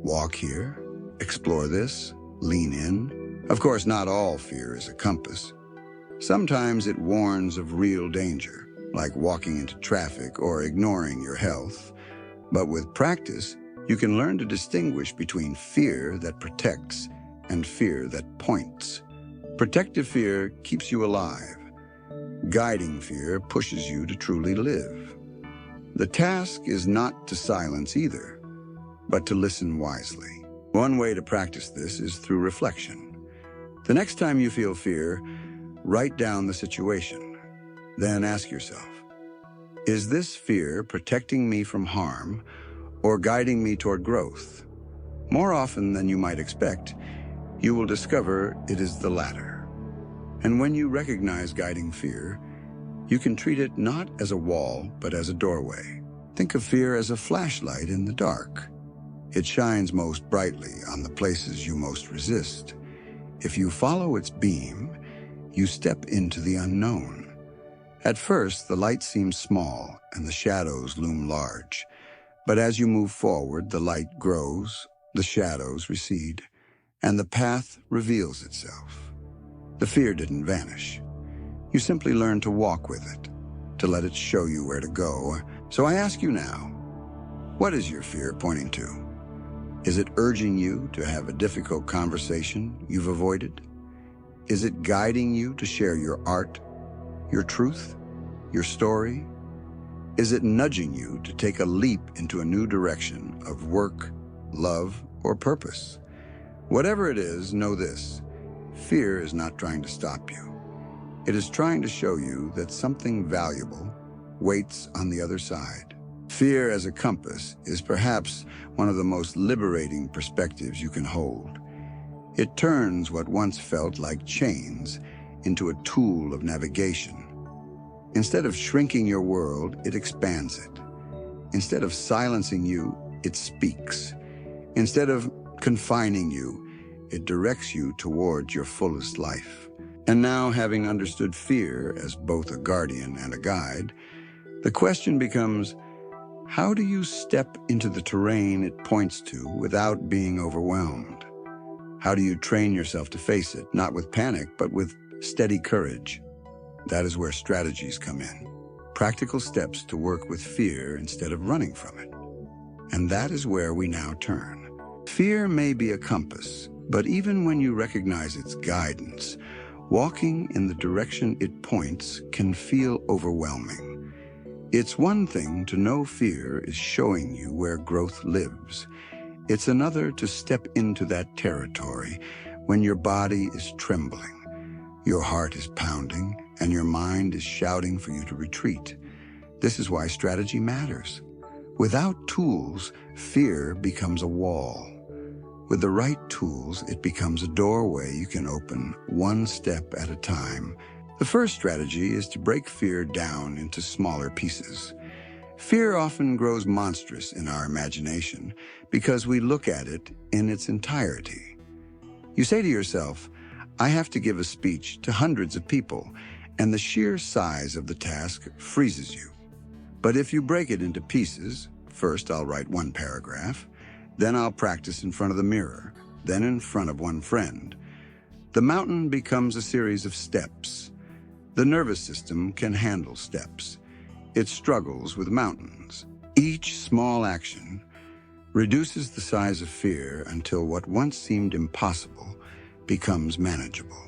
Walk here, explore this, lean in. Of course, not all fear is a compass. Sometimes it warns of real danger, like walking into traffic or ignoring your health. But with practice, you can learn to distinguish between fear that protects and fear that points. Protective fear keeps you alive. Guiding fear pushes you to truly live. The task is not to silence either, but to listen wisely. One way to practice this is through reflection. The next time you feel fear, write down the situation. Then ask yourself, is this fear protecting me from harm or guiding me toward growth? More often than you might expect, you will discover it is the latter. And when you recognize guiding fear, you can treat it not as a wall, but as a doorway. Think of fear as a flashlight in the dark. It shines most brightly on the places you most resist. If you follow its beam, you step into the unknown. At first, the light seems small and the shadows loom large. But as you move forward, the light grows, the shadows recede, and the path reveals itself. The fear didn't vanish. You simply learn to walk with it, to let it show you where to go. So I ask you now, what is your fear pointing to? Is it urging you to have a difficult conversation you've avoided? Is it guiding you to share your art, your truth, your story? Is it nudging you to take a leap into a new direction of work, love, or purpose? Whatever it is, know this: fear is not trying to stop you. It is trying to show you that something valuable waits on the other side. Fear as a compass is perhaps one of the most liberating perspectives you can hold. It turns what once felt like chains into a tool of navigation. Instead of shrinking your world, it expands it. Instead of silencing you, it speaks. Instead of confining you, it directs you towards your fullest life. And now, having understood fear as both a guardian and a guide, the question becomes, how do you step into the terrain it points to without being overwhelmed? How do you train yourself to face it, not with panic, but with steady courage? That is where strategies come in. Practical steps to work with fear instead of running from it. And that is where we now turn. Fear may be a compass, but even when you recognize its guidance, walking in the direction it points can feel overwhelming. It's one thing to know fear is showing you where growth lives. It's another to step into that territory when your body is trembling, your heart is pounding, and your mind is shouting for you to retreat. This is why strategy matters. Without tools, fear becomes a wall. With the right tools, it becomes a doorway you can open one step at a time. The first strategy is to break fear down into smaller pieces. Fear often grows monstrous in our imagination because we look at it in its entirety. You say to yourself, I have to give a speech to hundreds of people, and the sheer size of the task freezes you. But if you break it into pieces, first I'll write one paragraph, then I'll practice in front of the mirror, then in front of one friend. The mountain becomes a series of steps. The nervous system can handle steps. It struggles with mountains. Each small action reduces the size of fear until what once seemed impossible becomes manageable.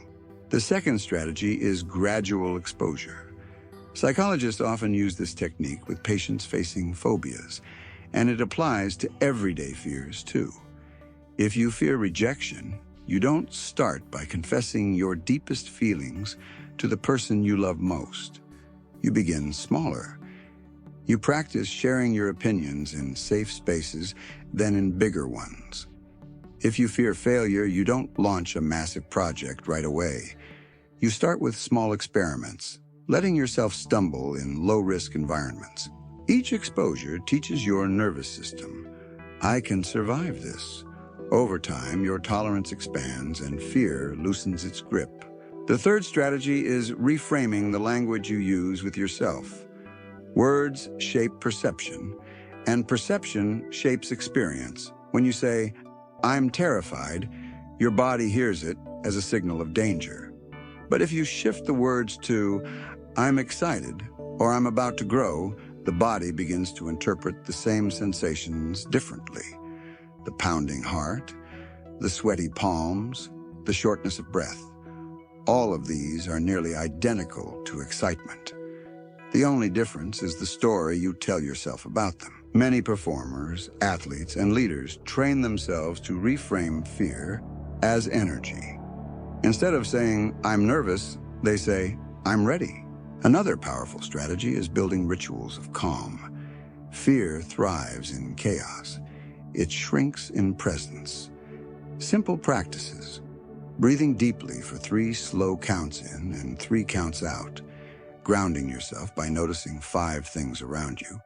The second strategy is gradual exposure. Psychologists often use this technique with patients facing phobias, and it applies to everyday fears too. If you fear rejection, you don't start by confessing your deepest feelings to the person you love most. You begin smaller. You practice sharing your opinions in safe spaces, then in bigger ones. If you fear failure, you don't launch a massive project right away. You start with small experiments, letting yourself stumble in low-risk environments. Each exposure teaches your nervous system, I can survive this. Over time, your tolerance expands and fear loosens its grip. The third strategy is reframing the language you use with yourself. Words shape perception, and perception shapes experience. When you say, "I'm terrified," your body hears it as a signal of danger. But if you shift the words to, "I'm excited," or "I'm about to grow," the body begins to interpret the same sensations differently. The pounding heart, the sweaty palms, the shortness of breath. All of these are nearly identical to excitement. The only difference is the story you tell yourself about them. Many performers, athletes, and leaders train themselves to reframe fear as energy. Instead of saying, "I'm nervous," they say, "I'm ready." Another powerful strategy is building rituals of calm. Fear thrives in chaos. It shrinks in presence. Simple practices. Breathing deeply for 3 slow counts in and 3 counts out. Grounding yourself by noticing 5 things around you.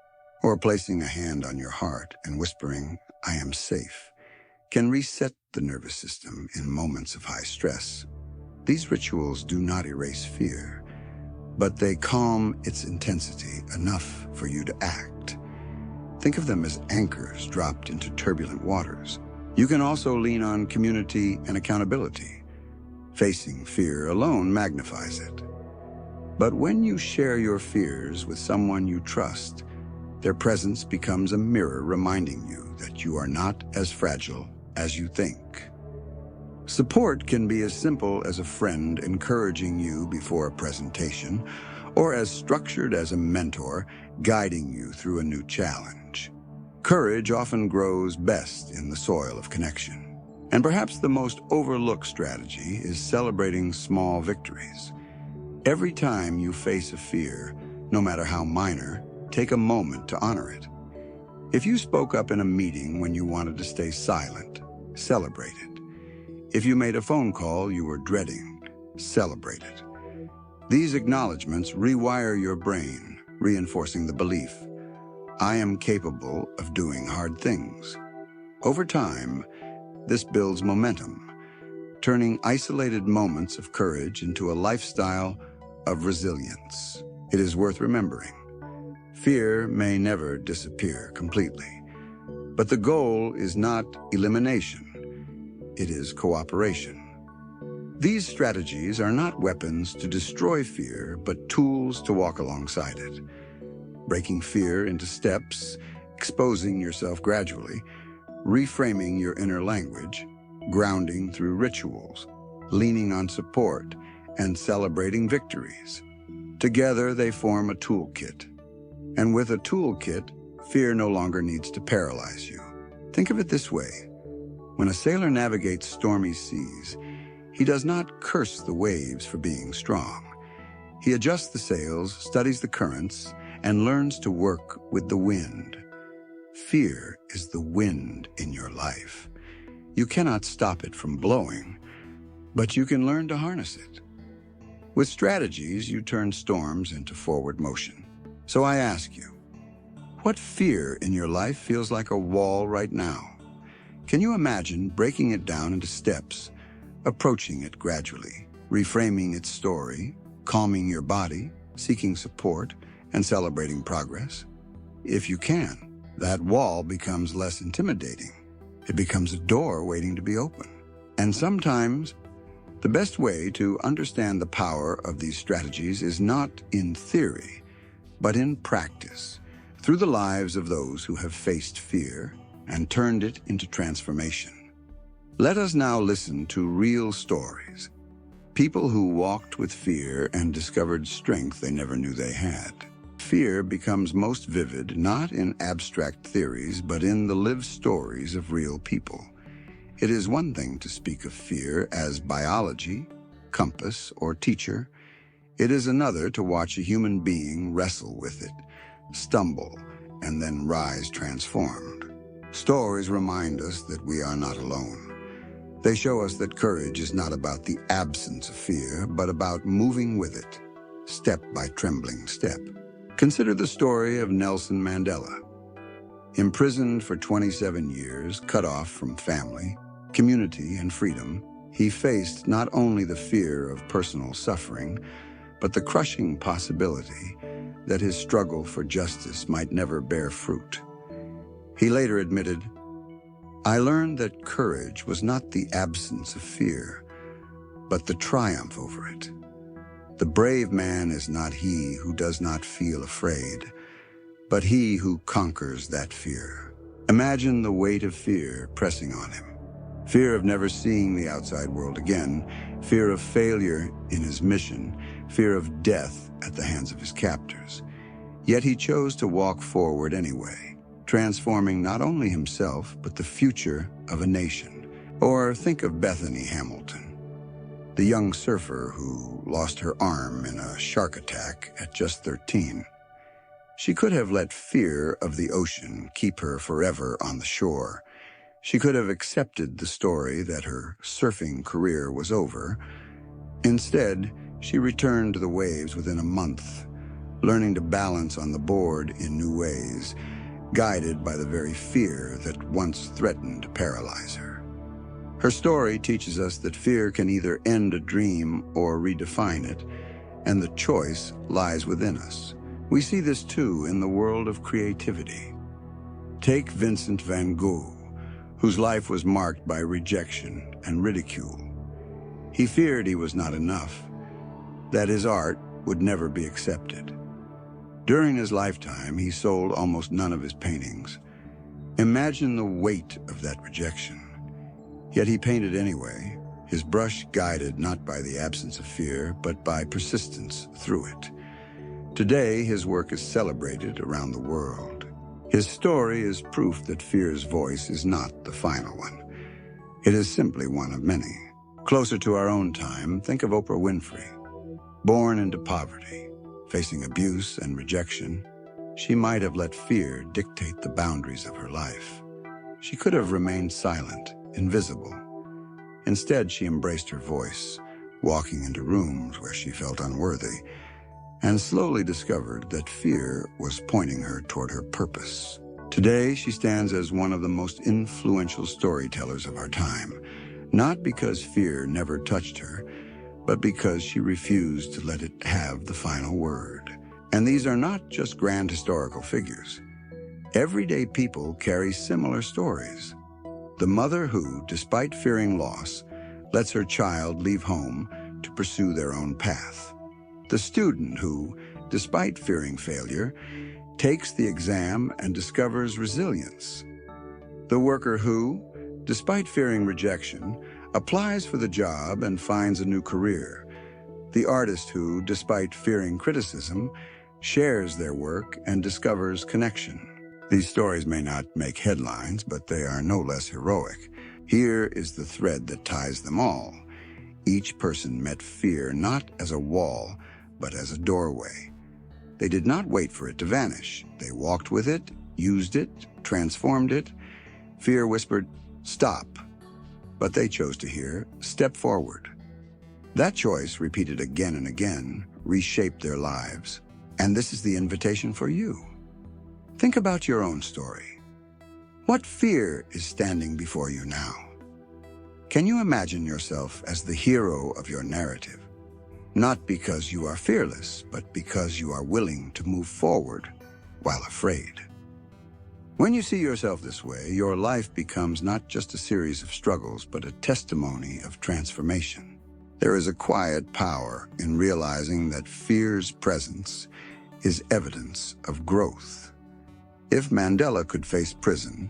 Or placing a hand on your heart and whispering, "I am safe," can reset the nervous system in moments of high stress. These rituals do not erase fear, but they calm its intensity enough for you to act. Think of them as anchors dropped into turbulent waters. You can also lean on community and accountability. Facing fear alone magnifies it. But when you share your fears with someone you trust, their presence becomes a mirror reminding you that you are not as fragile as you think. Support can be as simple as a friend encouraging you before a presentation, or as structured as a mentor guiding you through a new challenge. Courage often grows best in the soil of connection. And perhaps the most overlooked strategy is celebrating small victories. Every time you face a fear, no matter how minor, take a moment to honor it. If you spoke up in a meeting when you wanted to stay silent, celebrate it. If you made a phone call you were dreading, celebrate it. These acknowledgments rewire your brain, reinforcing the belief, I am capable of doing hard things. Over time, this builds momentum, turning isolated moments of courage into a lifestyle of resilience. It is worth remembering. Fear may never disappear completely, but the goal is not elimination. It is cooperation. These strategies are not weapons to destroy fear, but tools to walk alongside it. Breaking fear into steps, exposing yourself gradually, reframing your inner language, grounding through rituals, leaning on support, and celebrating victories. Together they form a toolkit. And with a toolkit, fear no longer needs to paralyze you. Think of it this way. When a sailor navigates stormy seas, he does not curse the waves for being strong. He adjusts the sails, studies the currents, and learns to work with the wind. Fear is the wind in your life. You cannot stop it from blowing, but you can learn to harness it. With strategies, you turn storms into forward motion. So I ask you, what fear in your life feels like a wall right now? Can you imagine breaking it down into steps, approaching it gradually, reframing its story, calming your body, seeking support, and celebrating progress. If you can, that wall becomes less intimidating. It becomes a door waiting to be opened. And sometimes, the best way to understand the power of these strategies is not in theory, but in practice, through the lives of those who have faced fear and turned it into transformation. Let us now listen to real stories. People who walked with fear and discovered strength they never knew they had. Fear becomes most vivid not in abstract theories, but in the lived stories of real people. It is one thing to speak of fear as biology, compass, or teacher. It is another to watch a human being wrestle with it, stumble, and then rise transformed. Stories remind us that we are not alone. They show us that courage is not about the absence of fear, but about moving with it, step by trembling step. Consider the story of Nelson Mandela. Imprisoned for 27 years, cut off from family, community, and freedom, he faced not only the fear of personal suffering, but the crushing possibility that his struggle for justice might never bear fruit. He later admitted, "I learned that courage was not the absence of fear, but the triumph over it. The brave man is not he who does not feel afraid, but he who conquers that fear." Imagine the weight of fear pressing on him. Fear of never seeing the outside world again, fear of failure in his mission, fear of death at the hands of his captors. Yet he chose to walk forward anyway, transforming not only himself, but the future of a nation. Or think of Bethany Hamilton, the young surfer who lost her arm in a shark attack at just 13. She could have let fear of the ocean keep her forever on the shore. She could have accepted the story that her surfing career was over. Instead, she returned to the waves within a month, learning to balance on the board in new ways, guided by the very fear that once threatened to paralyze her. Her story teaches us that fear can either end a dream or redefine it, and the choice lies within us. We see this too in the world of creativity. Take Vincent van Gogh, whose life was marked by rejection and ridicule. He feared he was not enough, that his art would never be accepted. During his lifetime, he sold almost none of his paintings. Imagine the weight of that rejection. Yet he painted anyway, his brush guided not by the absence of fear, but by persistence through it. Today, his work is celebrated around the world. His story is proof that fear's voice is not the final one. It is simply one of many. Closer to our own time, think of Oprah Winfrey. Born into poverty, facing abuse and rejection, she might have let fear dictate the boundaries of her life. She could have remained silent, invisible. Instead, she embraced her voice, walking into rooms where she felt unworthy, and slowly discovered that fear was pointing her toward her purpose. Today, she stands as one of the most influential storytellers of our time, not because fear never touched her, but because she refused to let it have the final word. And these are not just grand historical figures. Everyday people carry similar stories. The mother who, despite fearing loss, lets her child leave home to pursue their own path. The student who, despite fearing failure, takes the exam and discovers resilience. The worker who, despite fearing rejection, applies for the job and finds a new career. The artist who, despite fearing criticism, shares their work and discovers connection. These stories may not make headlines, but they are no less heroic. Here is the thread that ties them all. Each person met fear not as a wall, but as a doorway. They did not wait for it to vanish. They walked with it, used it, transformed it. Fear whispered, "Stop." But they chose to hear, "Step forward." That choice, repeated again and again, reshaped their lives. And this is the invitation for you. Think about your own story. What fear is standing before you now? Can you imagine yourself as the hero of your narrative? Not because you are fearless, but because you are willing to move forward while afraid. When you see yourself this way, your life becomes not just a series of struggles, but a testimony of transformation. There is a quiet power in realizing that fear's presence is evidence of growth. If Mandela could face prison,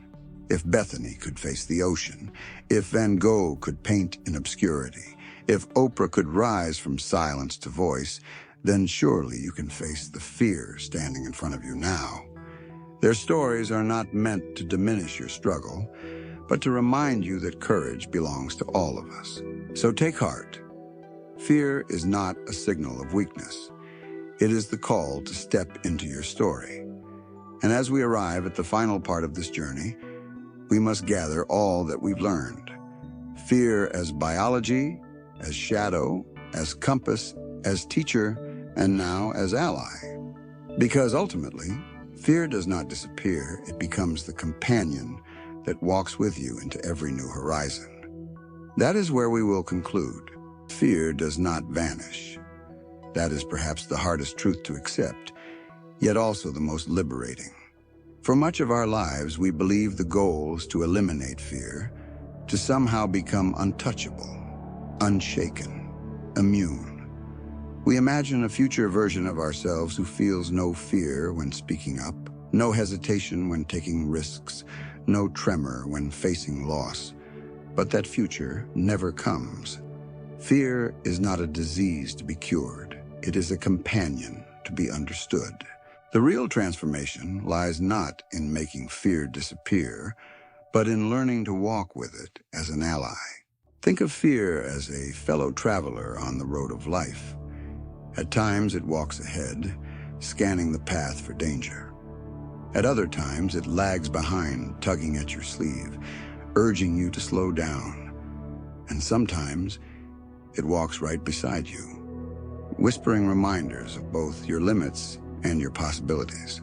if Bethany could face the ocean, if Van Gogh could paint in obscurity, if Oprah could rise from silence to voice, then surely you can face the fear standing in front of you now. Their stories are not meant to diminish your struggle, but to remind you that courage belongs to all of us. So take heart. Fear is not a signal of weakness. It is the call to step into your story. And as we arrive at the final part of this journey, we must gather all that we've learned. Fear as biology, as shadow, as compass, as teacher, and now as ally. Because ultimately, fear does not disappear, it becomes the companion that walks with you into every new horizon. That is where we will conclude. Fear does not vanish. That is perhaps the hardest truth to accept, yet also the most liberating. For much of our lives, we believe the goal is to eliminate fear, to somehow become untouchable, unshaken, immune. We imagine a future version of ourselves who feels no fear when speaking up, no hesitation when taking risks, no tremor when facing loss. But that future never comes. Fear is not a disease to be cured. It is a companion to be understood. The real transformation lies not in making fear disappear, but in learning to walk with it as an ally. Think of fear as a fellow traveler on the road of life. At times it walks ahead, scanning the path for danger. At other times it lags behind, tugging at your sleeve, urging you to slow down. And sometimes it walks right beside you, whispering reminders of both your limits and your possibilities.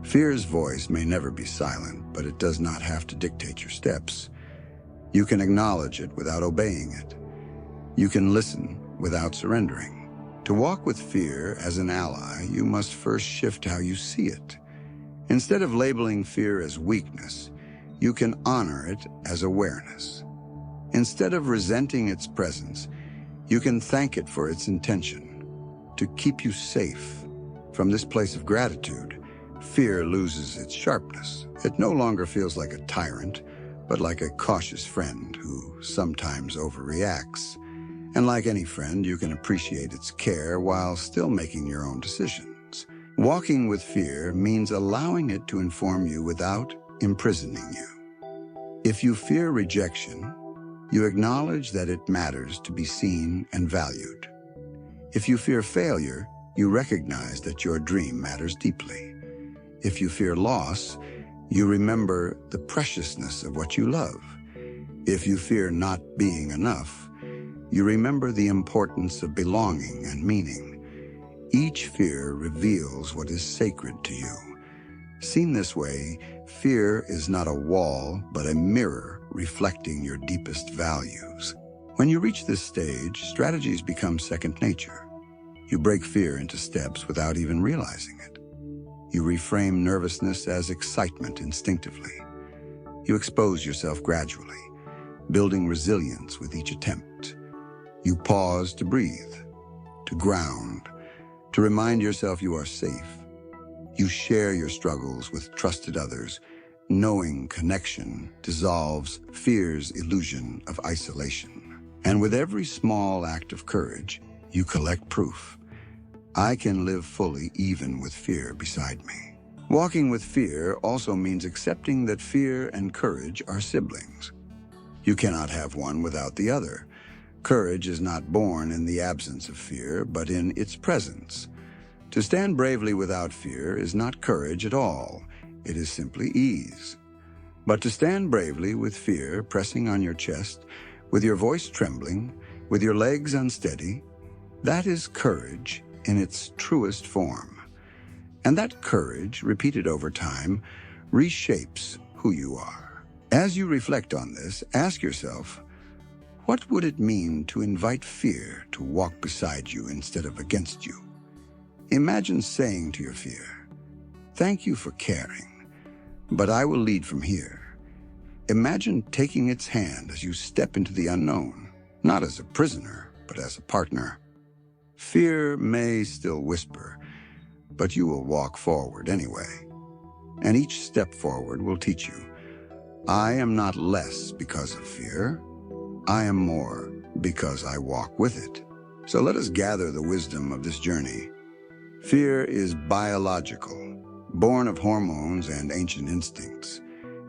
Fear's voice may never be silent, but it does not have to dictate your steps. You can acknowledge it without obeying it. You can listen without surrendering. To walk with fear as an ally, you must first shift how you see it. Instead of labeling fear as weakness, you can honor it as awareness. Instead of resenting its presence, you can thank it for its intention, to keep you safe. From this place of gratitude, fear loses its sharpness. It no longer feels like a tyrant, but like a cautious friend who sometimes overreacts. And like any friend, you can appreciate its care while still making your own decisions. Walking with fear means allowing it to inform you without imprisoning you. If you fear rejection, you acknowledge that it matters to be seen and valued. If you fear failure, you recognize that your dream matters deeply. If you fear loss, you remember the preciousness of what you love. If you fear not being enough, you remember the importance of belonging and meaning. Each fear reveals what is sacred to you. Seen this way, fear is not a wall, but a mirror reflecting your deepest values. When you reach this stage, strategies become second nature. You break fear into steps without even realizing it. You reframe nervousness as excitement instinctively. You expose yourself gradually, building resilience with each attempt. You pause to breathe, to ground, to remind yourself you are safe. You share your struggles with trusted others, knowing connection dissolves fear's illusion of isolation. And with every small act of courage, you collect proof. I can live fully even with fear beside me. Walking with fear also means accepting that fear and courage are siblings. You cannot have one without the other. Courage is not born in the absence of fear, but in its presence. To stand bravely without fear is not courage at all. It is simply ease. But to stand bravely with fear pressing on your chest, with your voice trembling, with your legs unsteady, that is courage in its truest form. And that courage, repeated over time, reshapes who you are. As you reflect on this, ask yourself, What would it mean to invite fear to walk beside you instead of against you? Imagine saying to your fear, "Thank you for caring, but I will lead from here." Imagine taking its hand as you step into the unknown, not as a prisoner, but as a partner. Fear may still whisper, but you will walk forward anyway. And each step forward will teach you, I am not less because of fear. I am more because I walk with it. So let us gather the wisdom of this journey. Fear is biological, born of hormones and ancient instincts.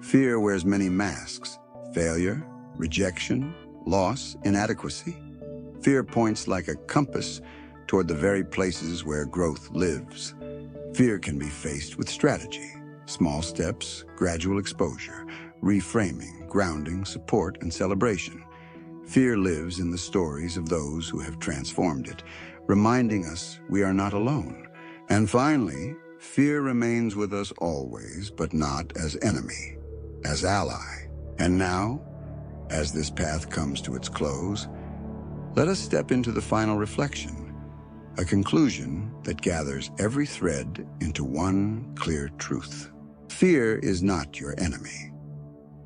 Fear wears many masks: failure, rejection, loss, inadequacy. Fear points like a compass toward the very places where growth lives. Fear can be faced with strategy: small steps, gradual exposure, reframing, grounding, support, and celebration. Fear lives in the stories of those who have transformed it, reminding us we are not alone. And finally, fear remains with us always, but not as enemy, as ally. And now, as this path comes to its close, let us step into the final reflection, a conclusion that gathers every thread into one clear truth. Fear is not your enemy.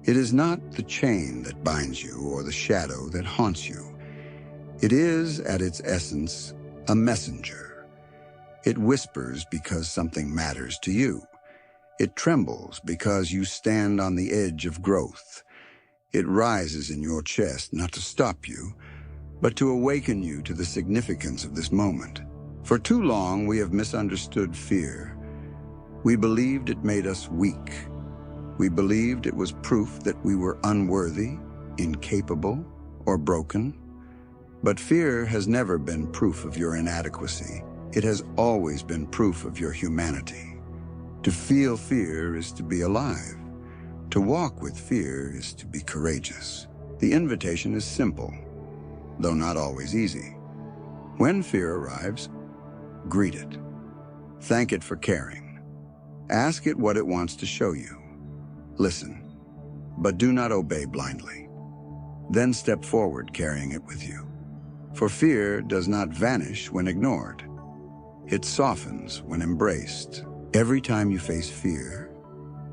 It is not the chain that binds you or the shadow that haunts you. It is, at its essence, a messenger. It whispers because something matters to you. It trembles because you stand on the edge of growth. It rises in your chest not to stop you, but to awaken you to the significance of this moment. For too long, we have misunderstood fear. We believed it made us weak. We believed it was proof that we were unworthy, incapable, or broken. But fear has never been proof of your inadequacy. It has always been proof of your humanity. To feel fear is to be alive. To walk with fear is to be courageous. The invitation is simple, though not always easy. When fear arrives, greet it. Thank it for caring. Ask it what it wants to show you. Listen, but do not obey blindly. Then step forward carrying it with you. For fear does not vanish when ignored. It softens when embraced. Every time you face fear,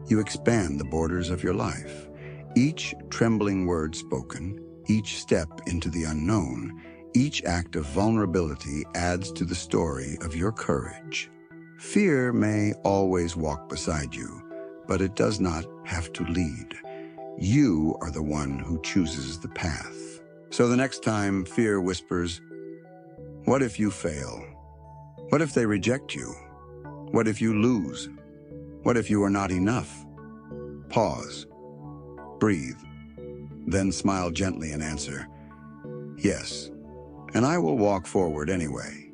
you expand the borders of your life. Each trembling word spoken, each step into the unknown, each act of vulnerability adds to the story of your courage. Fear may always walk beside you, but it does not have to lead. You are the one who chooses the path. So the next time fear whispers, what if you fail? What if they reject you? What if you lose? What if you are not enough? Pause, breathe, then smile gently and answer, yes, and I will walk forward anyway.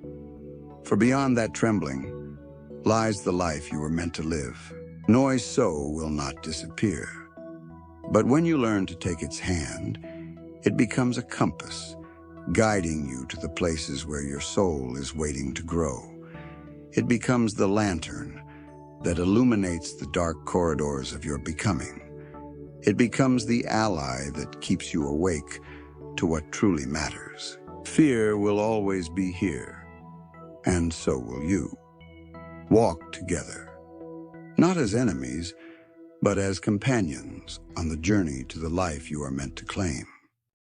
For beyond that trembling lies the life you were meant to live. Noise so will not disappear. But when you learn to take its hand, it becomes a compass, guiding you to the places where your soul is waiting to grow. It becomes the lantern that illuminates the dark corridors of your becoming. It becomes the ally that keeps you awake to what truly matters. Fear will always be here, and so will you. Walk together, not as enemies, but as companions on the journey to the life you are meant to claim.